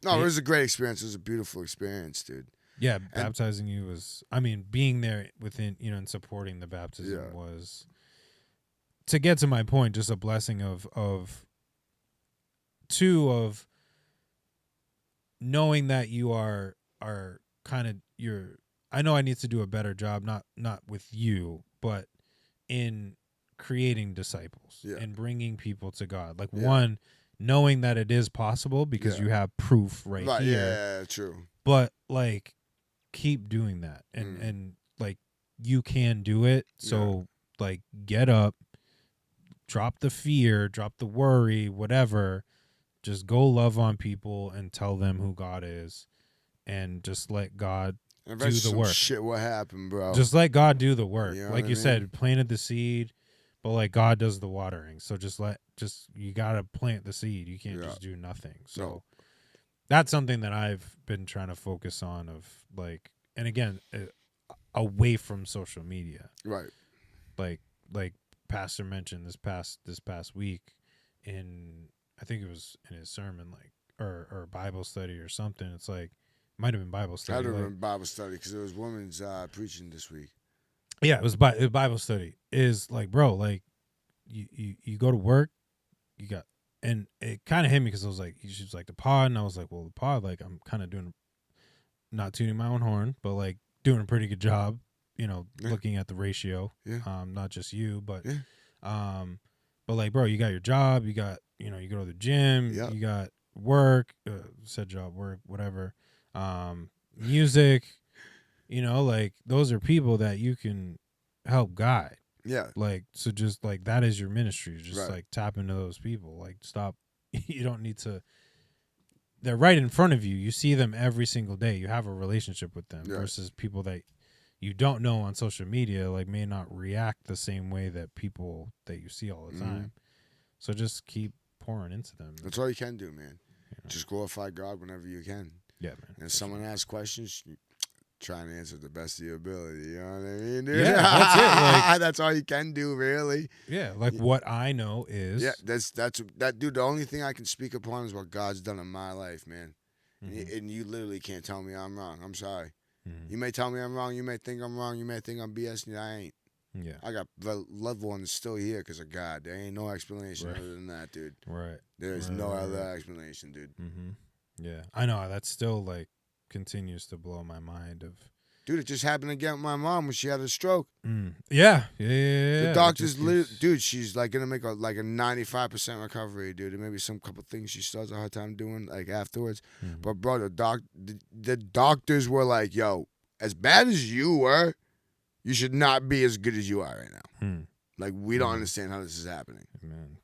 No, it was a great experience. It was a beautiful experience, dude. Yeah, baptizing you was, being there within, and supporting the baptism was, to get to my point, just a blessing of knowing that you are kind of I know I need to do a better job, not with you, but in creating disciples and bringing people to God. Like one, knowing that it is possible because you have proof right here. Yeah, true. But like, keep doing that, and like you can do it. So like, get up, drop the fear, drop the worry, whatever. Just go love on people and tell them who God is, and just let God do the work. Shit, what happened, bro? Just let God do the work. You know like you said, planted the seed, but like God does the watering. So you gotta plant the seed. You can't just do nothing. So that's something that I've been trying to focus on. Of like, and again, away from social media. Right. Like Pastor mentioned this past week in, I think it was in his sermon, like or Bible study or something. It's like, might have been Bible study. I remember Bible study because it was women's preaching this week. Yeah, it was Bible study. Is like, bro, like you go to work, you got, and it kind of hit me because I was like, she was like, the pod, and I was like, well, the pod, like I'm kind of doing, not tooting my own horn, but like doing a pretty good job, looking at the ratio. Yeah. Not just you, but but like, bro, you got your job, you got, you go to the gym, you got work, said job, work, whatever, music, like those are people that you can help guide. Yeah. Like, so just like, that is your ministry. Just like tap into those people. Like, stop, You don't need to. They're right in front of you. You see them every single day. You have a relationship with them versus people that you don't know on social media, like may not react the same way that people that you see all the time. So just keep pouring into them. That's all you can do, man. Just glorify God whenever you can. Yeah, man. And if someone asks questions, try and answer the best of your ability. You know what I mean, dude? Yeah, that's it. Like, that's all you can do, really. Yeah, like what I know is. Yeah, that's that, dude. The only thing I can speak upon is what God's done in my life, man. And you literally can't tell me I'm wrong. I'm sorry. You may tell me I'm wrong. You may think I'm wrong. You may think I'm BSing. I ain't. Yeah. I got loved ones still here because of God. There ain't no explanation other than that, dude. Right. There's no other explanation, dude. Yeah, I know. That still like continues to blow my mind. Of dude, it just happened again with my mom when she had a stroke. Yeah. The doctors, dude, she's like gonna make a 95% recovery, dude. And maybe some couple things she still has a hard time doing like afterwards. But bro, the doctors were like, "Yo, as bad as you were, you should not be as good as you are right now. Like we don't understand how this is happening." Man.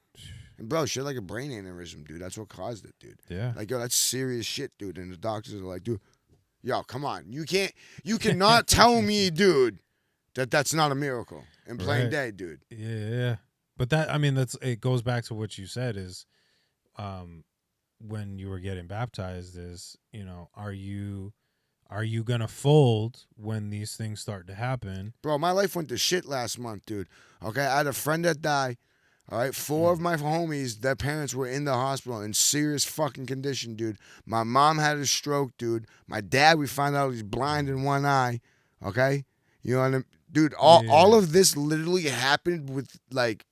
And bro, she had like a brain aneurysm, dude. That's what caused it, dude. Yeah. Like, yo, that's serious shit, dude. And the doctors are like, dude, yo, come on. You cannot tell me, dude, that's not a miracle in plain day, dude. Yeah. But that, I mean, it goes back to what you said is, when you were getting baptized is, you know, are you gonna fold when these things start to happen? Bro, my life went to shit last month, dude. Okay, I had a friend that died. All right, 4 of my homies, their parents were in the hospital in serious fucking condition, dude. My mom had a stroke, dude. My dad, we found out he's blind in one eye. Okay, you know what I mean? Dude, all of this literally happened with like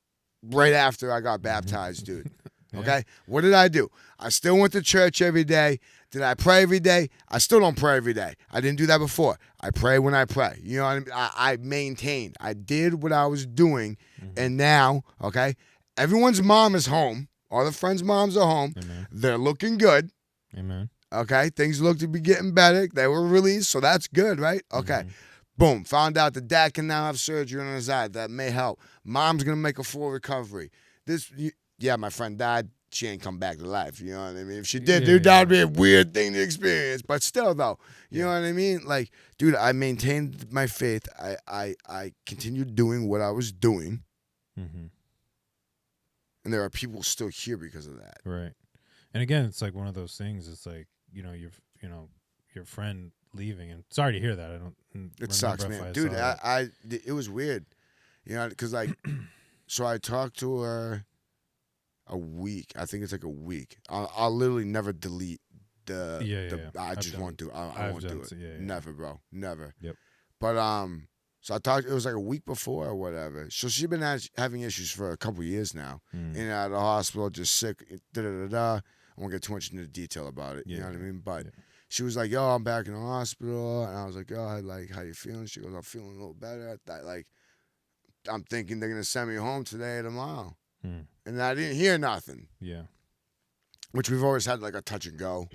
right after I got baptized, dude. Okay, what did I do? I still went to church every day. Did I pray every day? I still don't pray every day. I didn't do that before. I pray when I pray. You know what I mean? I maintained. I did what I was doing. And now, okay, everyone's mom is home. All the friends' moms are home. Amen. They're looking good. Amen. Okay, things look to be getting better. They were released, so that's good, right? Okay. Boom. Found out the dad can now have surgery on his eye. That may help. Mom's going to make a full recovery. My friend died. She ain't come back to life, you know what I mean? If she did, dude, that would be a weird thing to experience. But still, though, you know what I mean? Like, dude, I maintained my faith. I continued doing what I was doing. And there are people still here because of that. Right. And again, it's like one of those things. It's like, your friend leaving. And sorry to hear that. I don't. It sucks, man, dude. It was weird, you know, because like, so I talked to her. A week. I think it's like a week. I'll literally never delete the I just won't do it. I won't do it. Never, bro. Never. Yep. But so I talked. It was like a week before or whatever. So she's been having issues for a couple years now. In and out of the hospital, just sick. I won't get too much into detail about it. You know what I mean? But she was like, "Yo, I'm back in the hospital," and I was like, "Yo, like, how you feeling?" She goes, "I'm feeling a little better." I'm thinking they're gonna send me home today or tomorrow. And I didn't hear nothing. Yeah. Which we've always had like a touch and go.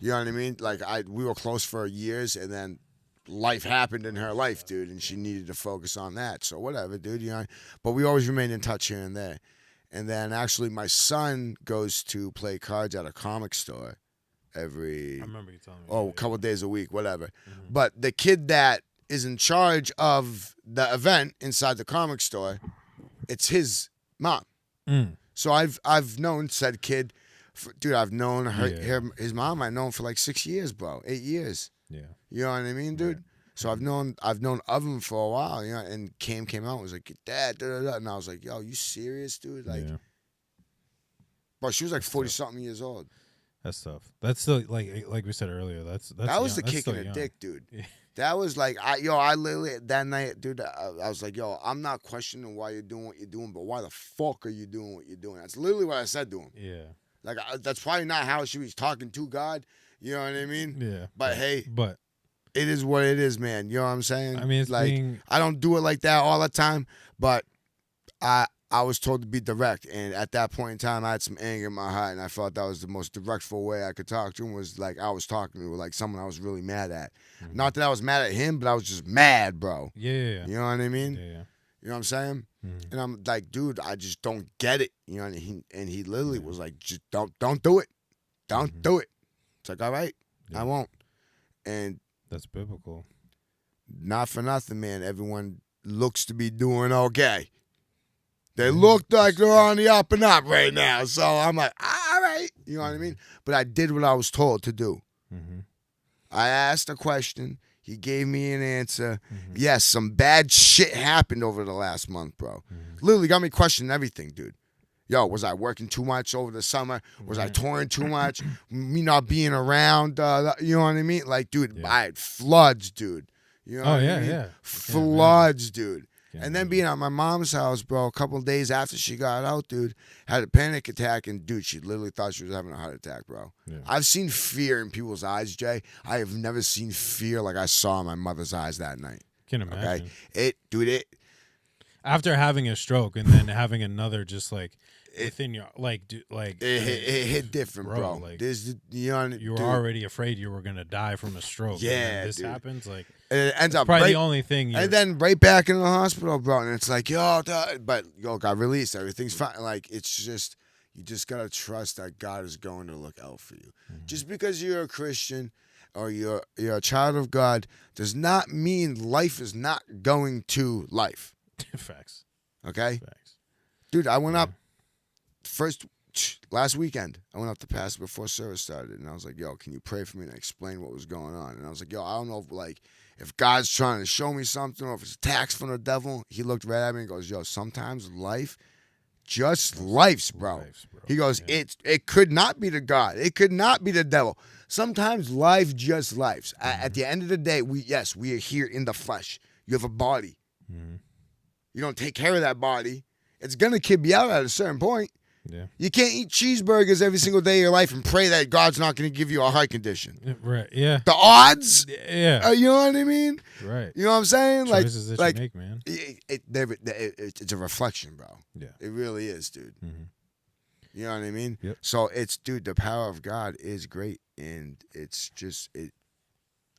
You know what I mean? Like we were close for years, and then life happened in her life, dude, and she needed to focus on that. So whatever, dude. You know. But we always remained in touch here and there. And then actually, my son goes to play cards at a comic store I remember you telling me. a couple days a week, whatever. But the kid that is in charge of the event inside the comic store, it's his mom. So I've known said kid, dude. I've known his mom. I've known for like 6 years, bro. 8 years. Yeah. You know what I mean, dude? Right. So I've known of him for a while, you know. And came out and was like, "Dad," and I was like, "Yo, you serious, dude?" Like, bro, she was like 40-something years old. That's tough. That's still like we said earlier. That was the kick in the dick, dude. Yeah. That was like, I literally, that night, dude, I was like, yo, I'm not questioning why you're doing what you're doing, but why the fuck are you doing what you're doing? That's literally what I said to him. Yeah. Like, that's probably not how she was talking to God. You know what I mean? Yeah. But hey, it is what it is, man. You know what I'm saying? I mean, it's like, I don't do it like that all the time, but I was told to be direct, and at that point in time, I had some anger in my heart, and I felt that was the most directful way I could talk to him, was like I was talking to like someone I was really mad at. Not that I was mad at him, but I was just mad, bro. Yeah. You know what I mean? Yeah. You know what I'm saying? And I'm like, dude, I just don't get it. You know, and he literally was like, just don't do it. Don't do it. It's like, all right, I won't. And that's biblical. Not for nothing, man. Everyone looks to be doing okay. They look like they're on the up and up right now. So I'm like, all right. You know what I mean? But I did what I was told to do. I asked a question. He gave me an answer. Yes, some bad shit happened over the last month, bro. Literally got me questioning everything, dude. Yo, was I working too much over the summer? Was I touring too much? Me not being around, you know what I mean? Like, dude, I had floods, dude. You know what I mean? Yeah. Floods, dude. And then being at my mom's house, bro, a couple of days after she got out, dude, had a panic attack, and, dude, she literally thought she was having a heart attack, bro. Yeah. I've seen fear in people's eyes, Jay. I have never seen fear like I saw in my mother's eyes that night. Can imagine. Okay? It. After having a stroke and then having another just, like, within your, like, dude, like. It hit different, bro. Like, you know, you were already afraid you were going to die from a stroke. Yeah, and then this dude. happens, like. And it ends up probably the only thing. And then right back in the hospital, bro. And it's like, got released. Everything's fine. Like, it's just, you just got to trust that God is going to look out for you. Just because you're a Christian or you're a child of God does not mean life is not going to life. Facts. Okay? Facts. Dude, I went up last weekend. I went up to pastor before service started. And I was like, yo, can you pray for me and explain what was going on? And I was like, yo, I don't know if God's trying to show me something or if it's attacks from the devil. He looked right at me and goes, yo, sometimes life's bro. He goes, it could not be the God. It could not be the devil. Sometimes life just lives. At the end of the day, we are here in the flesh. You have a body. You don't take care of that body, it's going to kid you out at a certain point. Yeah. You can't eat cheeseburgers every single day of your life and pray that God's not going to give you a heart condition. Right, yeah. The odds? Yeah. You know what I mean? Right. You know what I'm saying? Choices that you make, man. It's a reflection, bro. Yeah. It really is, dude. You know what I mean? Yep. So dude, the power of God is great. And it's just,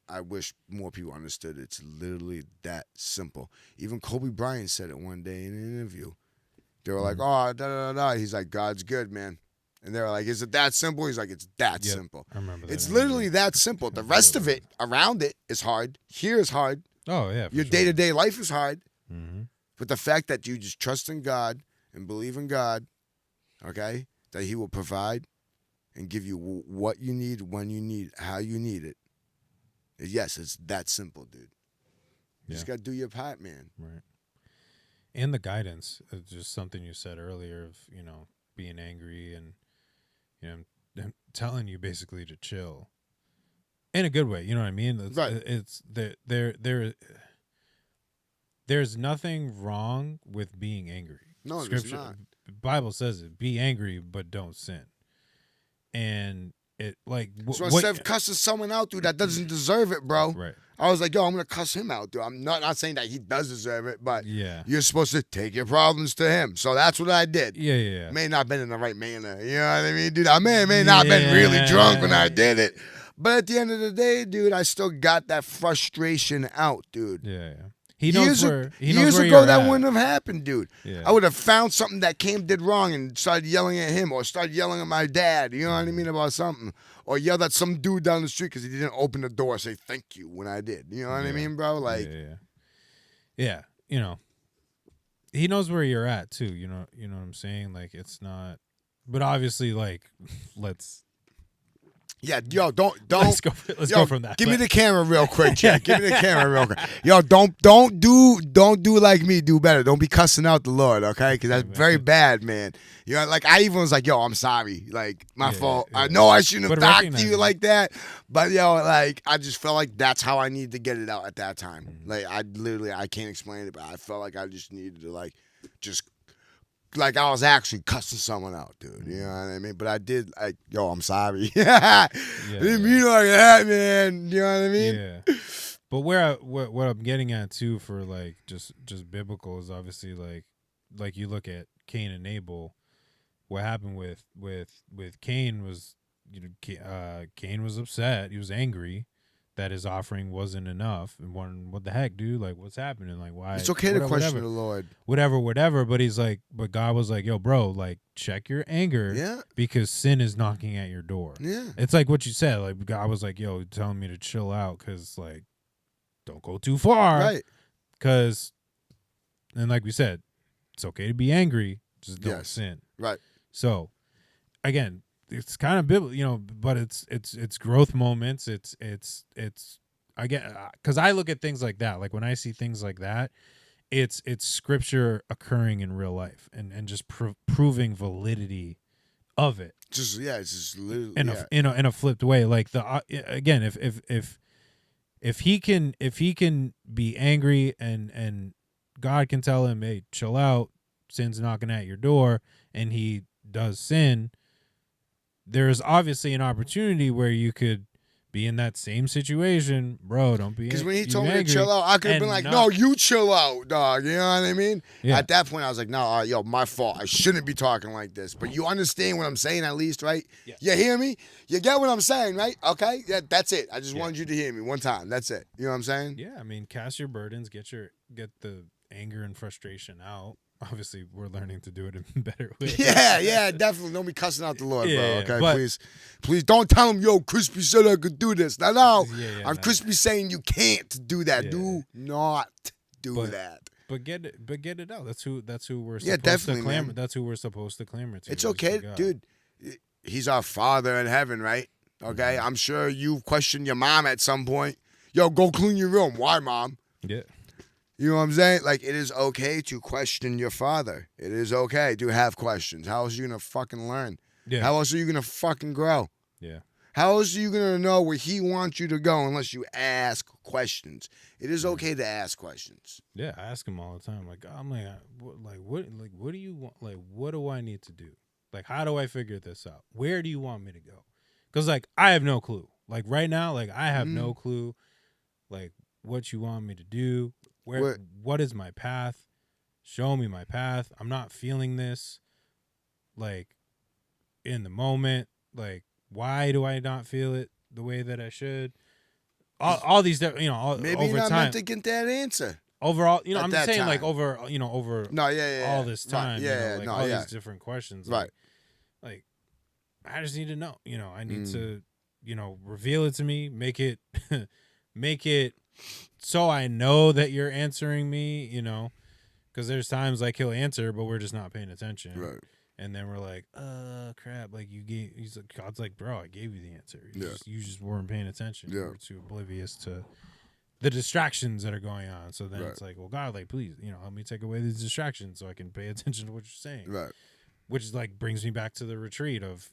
I wish more people understood it's literally that simple. Even Kobe Bryant said it one day in an interview. They were like, oh, da-da-da-da. He's like, God's good, man. And they were like, is it that simple? He's like, it's that simple. I remember that. It's literally that simple. The rest of it around it is hard. Here is hard. Oh, yeah. Your day-to-day life is hard. But the fact that you just trust in God and believe in God, okay, that he will provide and give you what you need, when you need, how you need it. Yes, it's that simple, dude. You just got to do your part, man. Right. And the guidance, just something you said earlier of, being angry and, them telling you basically to chill in a good way. You know what I mean? It's there's nothing wrong with being angry. No, Scripture, there's not. The Bible says it, be angry, but don't sin. And it so instead of cussing someone out, dude, that doesn't deserve it, bro. Right. I was like, yo, I'm going to cuss him out, dude. I'm not saying that he does deserve it, but you're supposed to take your problems to him. So that's what I did. Yeah. May not have been in the right manner. You know what I mean, dude? I may not have been really drunk when I did it. But at the end of the day, dude, I still got that frustration out, dude. Yeah. He knows years where ago, that at. wouldn't have happened, dude. Yeah. I would have found something that Cam did wrong and started yelling at him or started yelling at my dad, you know what I mean, about something. Or yelled at some dude down the street because he didn't open the door and say thank you when I did. You know what I mean, bro? Like, yeah. He knows where you're at, too. You know what I'm saying? Like, it's not... But obviously, let's... Yeah, yo, don't. Let's go from that. Give me the camera real quick, Jack. Give me the camera real quick. Yo, don't do like me. Do better. Don't be cussing out the Lord, okay? Because that's very bad, man. You know, I even was like, yo, I'm sorry. Like, my fault. Yeah. I know I shouldn't have talked to you like that. But, yo, I just felt like that's how I needed to get it out at that time. Like, I can't explain it, but I felt like I just needed to, just... Like I was actually cussing someone out, dude. You know what I mean? But I did, yo, I'm sorry. I didn't mean like that, man. You know what I mean? Yeah. But what I'm getting at too, for just biblical, is obviously like you look at Cain and Abel. What happened with Cain was, Cain was upset. He was angry that his offering wasn't enough, and wondering, what the heck, dude? Like, what's happening? Like, why? It's okay to question the Lord. Whatever. But he's like, but God was like, yo, bro, like, check your anger. Yeah. Because sin is knocking at your door. Yeah. It's like what you said. Like, God was like, yo, telling me to chill out because, like, don't go too far. Right. Because, and like we said, it's okay to be angry, just don't sin. Right. So, again, it's kind of biblical, but it's growth moments. It's again, because I look at things like that. Like when I see things like that, it's scripture occurring in real life and just proving validity of it. It's just literally in a flipped way. Like again, if he can be angry and God can tell him, hey, chill out, sin's knocking at your door, and he does sin, there's obviously an opportunity where you could be in that same situation, bro. Don't be. Because when he told me to chill out, I could have been like, no, you chill out, dog. You know what I mean? Yeah. At that point, I was like, no, yo, my fault. I shouldn't be talking like this. But you understand what I'm saying at least, right? Yes. You hear me? You get what I'm saying, right? Okay? Yeah, that's it. I just wanted you to hear me one time. That's it. You know what I'm saying? Yeah, I mean, cast your burdens, get the anger and frustration out. Obviously, we're learning to do it in better ways. Yeah, definitely. Don't be cussing out the Lord, Yeah, bro. Okay, but- please don't tell him, yo, Krispy said I could do this. No. Yeah, I'm Krispy saying you can't do that. Yeah. Do not do that. But get it out. That's who we're supposed definitely, to clamor. man. That's who we're supposed to clamor to. It's is okay, to God. dude. He's our Father in heaven, right? Okay, I'm sure you've questioned your mom at some point. Yo, go clean your room. Why, Mom? Yeah. You know what I'm saying? Like, it is okay to question your father. It is okay to have questions. How else are you going to fucking learn? Yeah. How else are you going to fucking grow? Yeah. How else are you going to know where he wants you to go unless you ask questions? It is okay to ask questions. Yeah, I ask him all the time. Like, I'm like, what do you want? Like, what do I need to do? Like, how do I figure this out? Where do you want me to go? Because, like, I have no clue. Like, right now, like, I have no clue, like, what you want me to do. What is my path? Show me my path. I'm not feeling this, like, in the moment. Like, why do I not feel it the way that I should? All these, Maybe over you're not time. meant to get that answer. Overall, At I'm that just saying, time. like, over No, yeah. all this time, Right. all these different questions, Right. Like, I just need to know, I need to, reveal it to me, make it so I know that you're answering me, because there's times like he'll answer, but we're just not paying attention. Right. And then we're like, crap, like God's like, bro, I gave you the answer. You just weren't paying attention. Yeah. You were too oblivious to the distractions that are going on. So then it's like, well, God, like, please, help me take away these distractions so I can pay attention to what you're saying. Right. Which is like brings me back to the retreat of,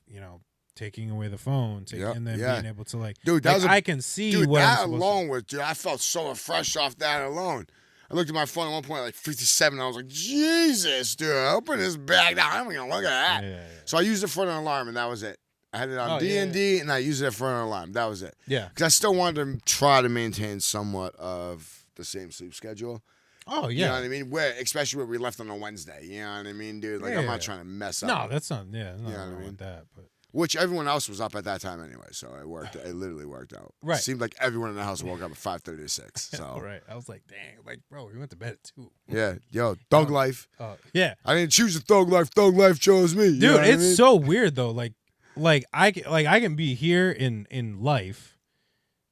taking away the phone, and then being able to like, dude, that was I can see dude, what that I'm alone was, dude, I felt so fresh off that alone. I looked at my phone at one point, like 57, and I was like, Jesus, dude, open this bag now. I'm going to look at that. Yeah. So I used it for an alarm, and that was it. I had it on D&D, and I used it for an alarm. That was it. Yeah. Because I still wanted to try to maintain somewhat of the same sleep schedule. Oh, yeah. You know what I mean? Especially where we left on a Wednesday. You know what I mean, dude? Like, I'm not trying to mess up. No, that's not, yeah. You know what I mean? With that, but. Which everyone else was up at that time anyway, so it worked. It literally worked out. Right. It seemed like everyone in the house woke up at 5:30 to 6. So Right. I was like, dang, like, bro, we went to bed at 2. yeah, yo, thug life. Yeah. I didn't choose the thug life. Thug life chose me. You Dude, know what it's I mean? so weird though. Like I can be here in life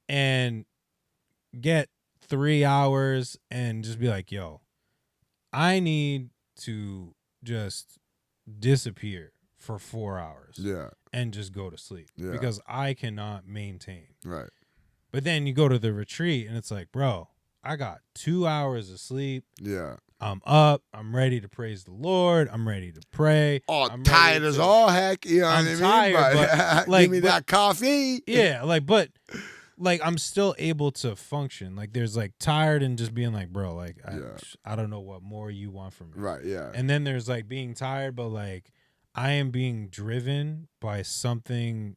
and get 3 hours and just be like, yo, I need to just disappear for 4 hours. Yeah. And just go to sleep. Yeah. Because I cannot maintain. Right. But then you go to the retreat and it's like, bro, I got 2 hours of sleep. Yeah. I'm up. I'm ready to praise the Lord. I'm ready to pray. Oh, I'm tired ready as to- all heck. You know what I I'm mean? tired, but, like, give me that coffee. Yeah, like I'm still able to function. Like there's like tired and just being like, bro, like I don't know what more you want from me. Right. Yeah. And then there's like being tired, but like I am being driven by something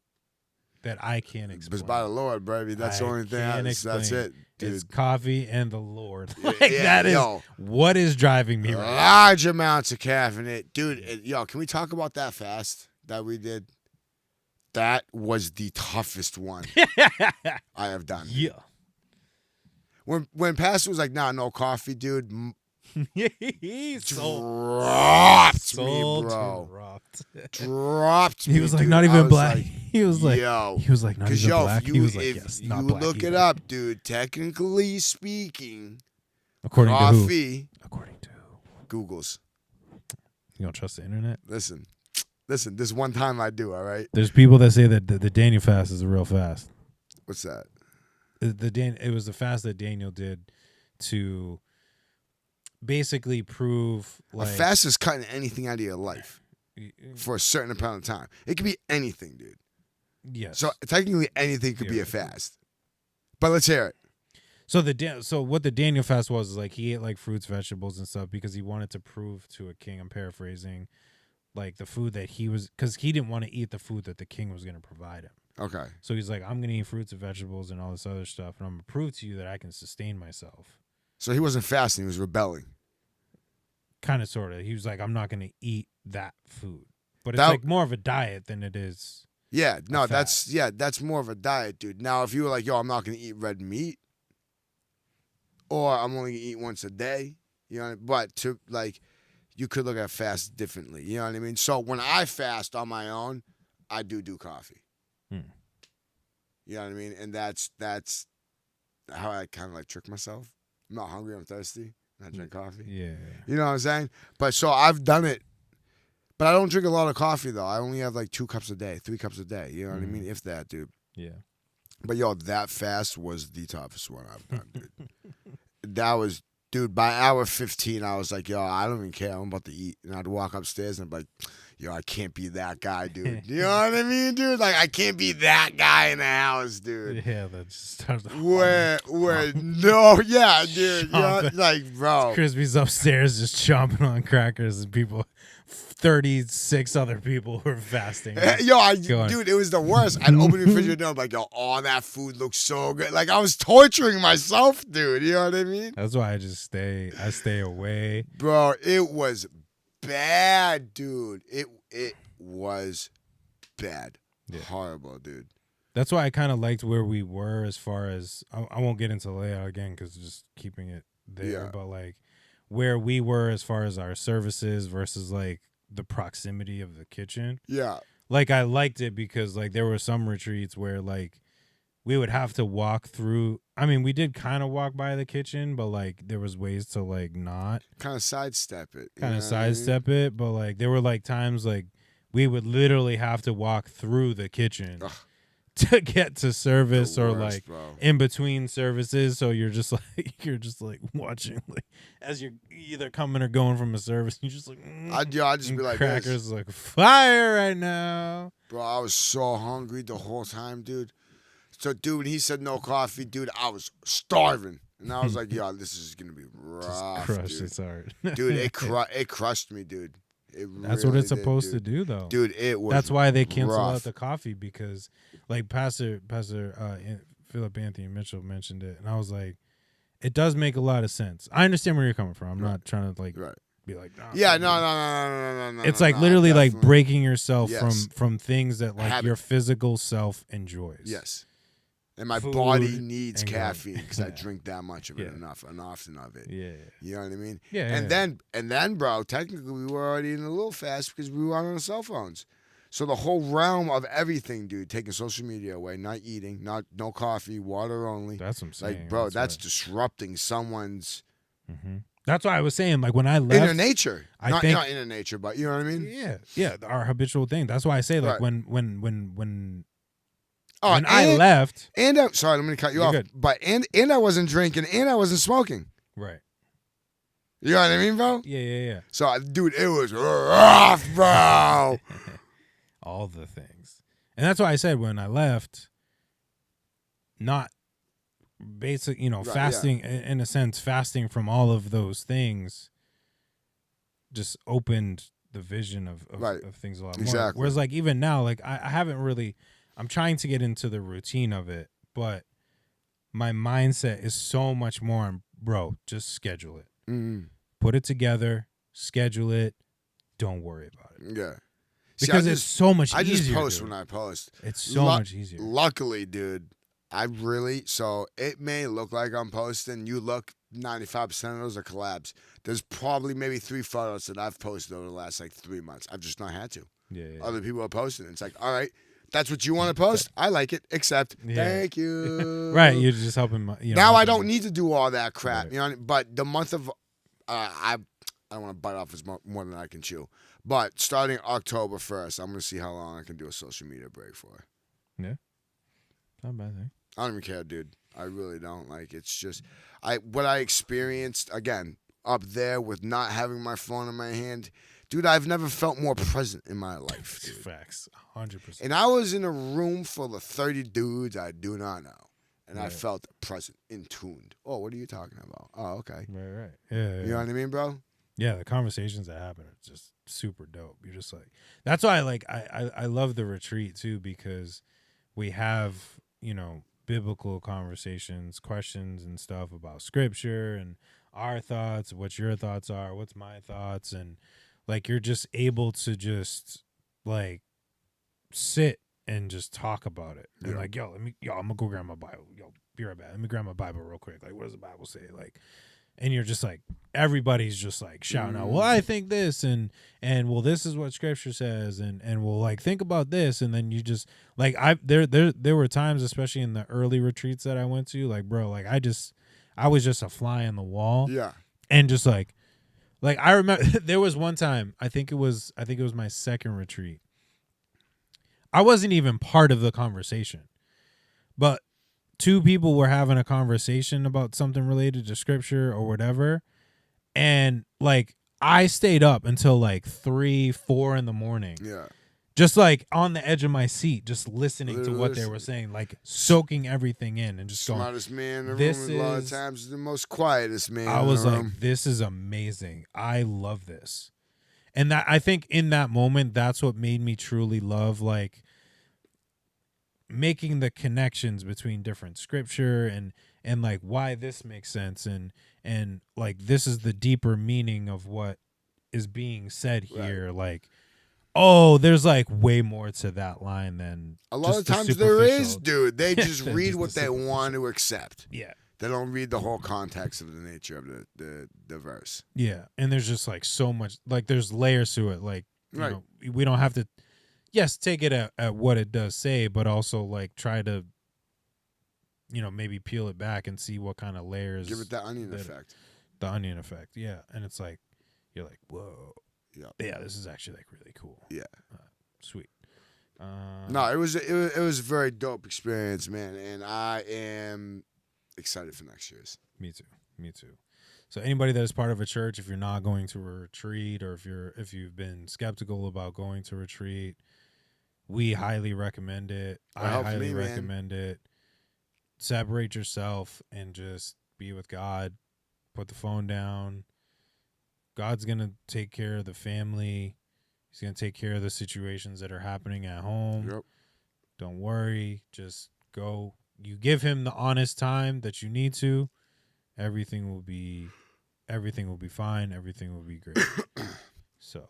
that I can't explain. It's by the Lord, baby. That's the only thing. That's it, dude. It's coffee and the Lord. Like Yeah, that is yo. what is driving me right now. Large amounts of caffeine. Dude, yo, can we talk about that fast that we did? That was the toughest one I have done. Yeah. When Pastor was like, nah, no coffee, dude. Dropped Me, bro. Dropped. Dropped me. He was like, dude. not I even was black. like, He was like, yo. he was like, not even black. He was like, if yes, you not black. look it up, dude. Technically speaking, According to who? coffee. According to who? Google's. You don't trust the internet? Listen. This one time I do. All right. There's people that say that the Daniel fast is a real fast. What's that? It was the fast that Daniel did to basically prove like A fast is cutting anything out of your life for a certain amount of time. It could be anything, dude. Yes. So technically anything could be a fast. But let's hear it. So what the Daniel fast was is like he ate like fruits, vegetables, and stuff because he wanted to prove to a king. I'm paraphrasing, like the food that he was, because he didn't want to eat the food that the king was going to provide him. Okay. So he's like, I'm going to eat fruits and vegetables and all this other stuff, and I'm going to prove to you that I can sustain myself. So he wasn't fasting; he was rebelling. Kind of, sort of. He was like, I'm not going to eat that food, but it's like more of a diet than it is. Yeah, no, that's more of a diet, dude. Now, if you were like, yo, I'm not going to eat red meat, or I'm only going to eat once a day, you know, but to like, you could look at fast differently, you know what I mean? So when I fast on my own, I do coffee. You know what I mean? And that's how I kind of like trick myself. I'm not hungry, I'm thirsty, and I drink coffee. Yeah. You know what I'm saying? But so I've done it. But I don't drink a lot of coffee, though. I only have like 2 cups a day, 3 cups a day. You know what I mean? If that, dude. Yeah. But, yo, that fast was the toughest one I've done, dude. That was, dude, by hour 15, I was like, yo, I don't even care. I'm about to eat. And I'd walk upstairs and I'd be like, yo, I can't be that guy, dude. You know what I mean, dude? Like, I can't be that guy in the house, dude. Yeah, that just starts to no, yeah, dude. You know, like, bro. Crispy's upstairs just chomping on crackers and people, 36 other people who are fasting. Dude, it was the worst. I'd open the refrigerator door, I'm like, yo, all that food looks so good. Like, I was torturing myself, dude. You know what I mean? That's why I stay away. Bro, it was bad, dude. It was bad. Yeah. Horrible, dude. That's why I kind of liked where we were as far as, I won't get into layout again because just keeping it there, but like where we were as far as our services versus like the proximity of the kitchen. Yeah. Like I liked it because like there were some retreats where like we would have to walk through. I mean, we did kind of walk by the kitchen, but like there was ways to like not kind of sidestep it. It, but like there were like times like we would literally have to walk through the kitchen to get to service or like in between services. So you're just like watching like as you're either coming or going from a service. You just like I'd just be like crackers like fire right now, bro. I was so hungry the whole time, dude. So, dude, when he said no coffee, dude, I was starving. And I was like, yo, this is going to be rough, just crushed dude. It's hard. Dude, it crushed me, dude. That's what it's supposed to do, though. Dude, it was That's why they cancel rough. out the coffee because, like, Pastor Philip Anthony Mitchell mentioned it. And I was like, it does make a lot of sense. I understand where you're coming from. I'm not trying to, like, be like, nah, yeah, no. It's like literally like breaking yourself from things that, like, your physical self enjoys. Yes. And my body needs caffeine because I drink that much of it enough and often of it. Yeah. You know what I mean? Yeah. And then, bro, technically we were already in a little fast because we were on our cell phones. So the whole realm of everything, dude, taking social media away, not eating, no coffee, water only. That's what I'm saying. Like, bro, that's disrupting someone's. Mm-hmm. That's why I was saying, like, when I left. Inner nature. Not inner nature, but you know what I mean? Yeah. Our habitual thing. That's why I say, like, when I left, and sorry, let me cut you off. Good. But and I wasn't drinking, and I wasn't smoking. Right. You know what I mean, bro? Yeah. So, dude, it was rough, bro. All the things, and that's why I said when I left, not basic, fasting in a sense, fasting from all of those things, just opened the vision of things a lot more. Exactly. Whereas, like, even now, like I haven't really. I'm trying to get into the routine of it, but my mindset is so much more, bro, just schedule it. Mm-hmm. Put it together, schedule it, don't worry about it. Yeah. Because it's so much I easier. just post dude. when I post. It's so much easier. Luckily, dude, so it may look like I'm posting. You look, 95% of those are collabs. There's probably maybe 3 photos that I've posted over the last like 3 months. I've just not had to. Yeah. Other people are posting. It's like, all right, that's what you want to post. I like it. Accept. Thank you. Right. You're just helping. Now I don't need to do all that crap. Right. You know. But the month of, I don't want to bite off as more than I can chew. But starting October 1st, I'm gonna see how long I can do a social media break for. Yeah. Not a bad thing. I don't even care, dude. I really don't. Like, it's just what I experienced again up there with not having my phone in my hand. Dude, I've never felt more present in my life, dude. Facts. 100%. And I was in a room full of 30 dudes I do not know. And I Right. felt present, in tuned. Oh, what are you talking about? Oh, okay. Right. Yeah. You know what I mean, bro? Yeah, the conversations that happen are just super dope. You're just like, that's why I love the retreat too, because we have, biblical conversations, questions and stuff about scripture and our thoughts, what your thoughts are, what's my thoughts, and like you're just able to just like sit and just talk about it. And like, I'm gonna go grab my Bible. Yo, be right back. Let me grab my Bible real quick. Like, what does the Bible say? Like, and you're just like, everybody's just like shouting out, well, I think this, and well, this is what scripture says, and well, like, think about this. And then you just like, there were times, especially in the early retreats that I went to, like, bro, like I was just a fly on the wall. Yeah. And just like I remember there was one time, I think it was my second retreat. I wasn't even part of the conversation, but 2 people were having a conversation about something related to scripture or whatever. And like, I stayed up until like 3-4 in the morning. Yeah. Just like on the edge of my seat, just listening to what they were saying, like soaking everything in and just Smartest man in the this room a lot of is- times, the most quietest man I in was the like, room. this is amazing. I love this. And that, I think in that moment, that's what made me truly love, like, making the connections between different scripture and like why this makes sense and like this is the deeper meaning of what is being said here. Right. Like, oh, there's like way more to that line than A lot just of the times there is, superficial- dude. They just Than read just what the they superficial. want to accept. Yeah. They don't read the whole context of the nature of the verse. Yeah. And there's just like so much, like there's layers to it. Like, Right. We don't have to, yes, take it at what it does say, but also like try to, maybe peel it back and see what kind of layers. Give it that onion that- effect. The onion effect. Yeah. And it's like, you're like, whoa. Yeah. Yeah, this is actually like really cool. Yeah. Sweet. No, it was a very dope experience, man, and I am excited for next year's. Me too. So anybody that is part of a church, if you're not going to a retreat, or if you've been skeptical about going to retreat, we highly recommend it. I helped highly me, man. recommend it. Separate yourself and just be with God. Put the phone down. God's gonna take care of the family. He's gonna take care of the situations that are happening at home. Yep. Don't worry. Just go. You give him the honest time that you need to. Everything will be fine. Everything will be great. So,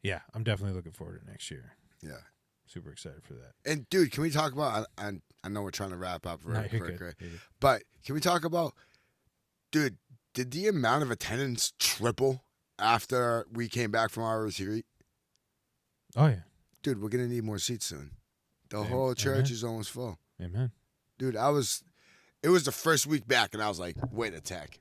yeah, I'm definitely looking forward to next year. Yeah. Super excited for that. And dude, can we talk about? I know we're trying to wrap up Nah, very you're quick, good. right? You're good. But can we talk about, dude? Did the amount of attendance triple after we came back from our retreat? Oh yeah. Dude, we're gonna need more seats soon. The Amen. whole church Amen. is almost full. Amen. Dude, it was the first week back, and I was like, wait a tech.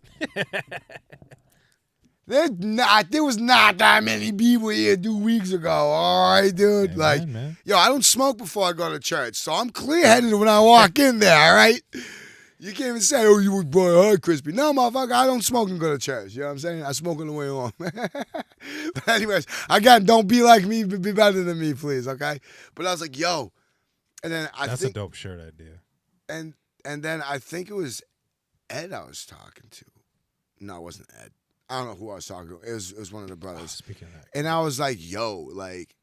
There was not that many people here 2 weeks ago. All right, dude. Amen, like, man. yo, I don't smoke before I go to church, so I'm clear-headed when I walk in there, all right? You can't even say, oh, you were boy, Krispy. No, motherfucker, I don't smoke and go to church. You know what I'm saying? I smoke on the way home. But anyways, don't be like me, but be better than me, please, okay? But I was like, yo. And then That's a dope shirt idea. And then I think it was Ed I was talking to. No, it wasn't Ed. I don't know who I was talking to. It was one of the Oh, brothers. speaking of that. And I was like, yo, like,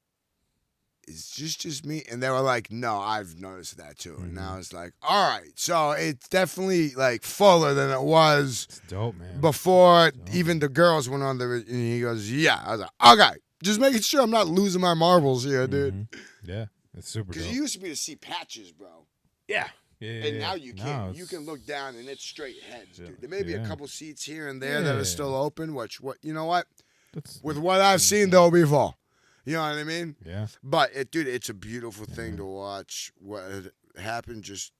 is this just me? And they were like, no, I've noticed that too. And I was like, all right. So it's definitely like fuller than it was It's dope, man. before even the girls went on the, and he goes, yeah. I was like, okay. Just making sure I'm not losing my marbles here, dude. Yeah, it's super Because dope. it used to be to see patches, bro. Yeah. And now you can't. You can look down and it's straight heads, dude. There may be a couple seats here and there that are still open, which, you know what? With what I've seen, they'll be full. You know what I mean? Yeah. But, dude, it's a beautiful thing to watch. What happened just,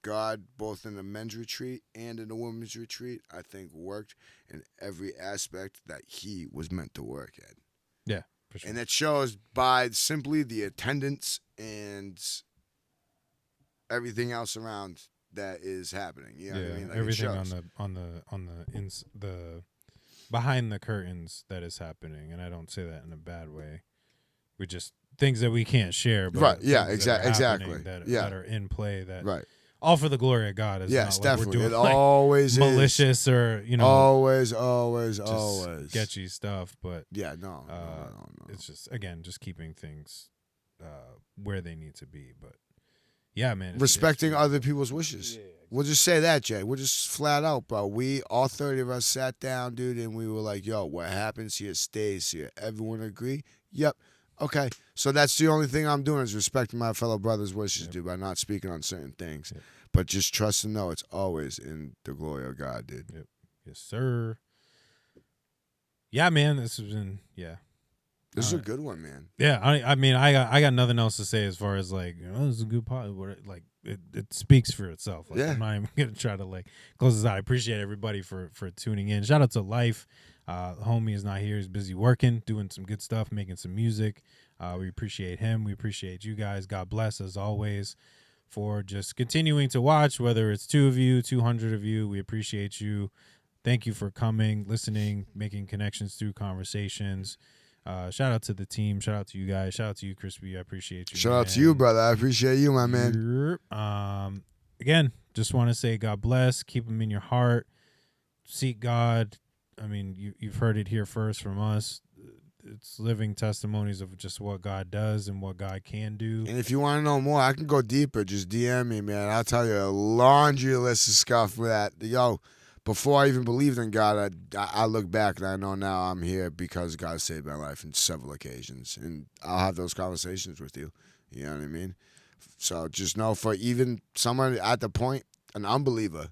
God, both in the men's retreat and in the women's retreat, I think worked in every aspect that he was meant to work in. Yeah, for sure. And it shows by simply the attendance and everything else around that is happening. You know what I mean? Like everything on the behind the curtains that is happening, and I don't say that in a bad way. We just things that we can't share, but right? Yeah, exactly. That are in play. That right. All for the glory of God. Is yes, not definitely. Like we're doing, it always malicious or always sketchy stuff. But yeah, no. It's just again just keeping things where they need to be. But yeah, man, respecting other people's wishes. Yeah. We'll just say that, Jay. We're just flat out, bro. We all 30 of us sat down, dude, and we were like, "Yo, what happens here stays here." Everyone agree? Yep. Okay, so that's the only thing I'm doing is respecting my fellow brother's wishes, dude, by not speaking on certain things. Yep. But just trust and know it's always in the glory of God, dude. Yep. Yes, sir. Yeah, man, this has been, This is a good one, man. Yeah, I mean, I got nothing else to say as far as, like, this is a good pod. Like, it speaks for itself. Like, I'm not even going to try to, like, close this out. I appreciate everybody for tuning in. Shout out to Life. Homie is not here. He's busy working, doing some good stuff, making some music. We appreciate him. We appreciate you guys. God bless, as always, for just continuing to watch, whether it's 2 of you, 200 of you. We appreciate you. Thank you for coming, listening, making connections through conversations. Shout out to the team. Shout out to you guys. Shout out to you, Crispy. I appreciate you. Shout out to you, brother. I appreciate you, my man. Again, just want to say God bless. Keep him in your heart. Seek God. I mean, you've heard it here first from us. It's living testimonies of just what God does and what God can do. And if you want to know more, I can go deeper. Just DM me, man. I'll tell you a laundry list of stuff for that. Yo, before I even believed in God, I look back and I know now I'm here because God saved my life on several occasions. And I'll have those conversations with you. You know what I mean? So just know for even someone at the point, an unbeliever,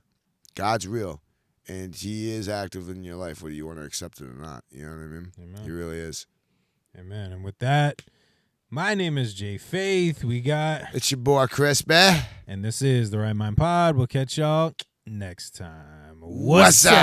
God's real. And he is active in your life, whether you want to accept it or not. You know what I mean? Amen. He really is. Amen. And with that, my name is Jay Faith. It's your boy, Krispy. And this is The Right Mind Pod. We'll catch y'all next time. What's up?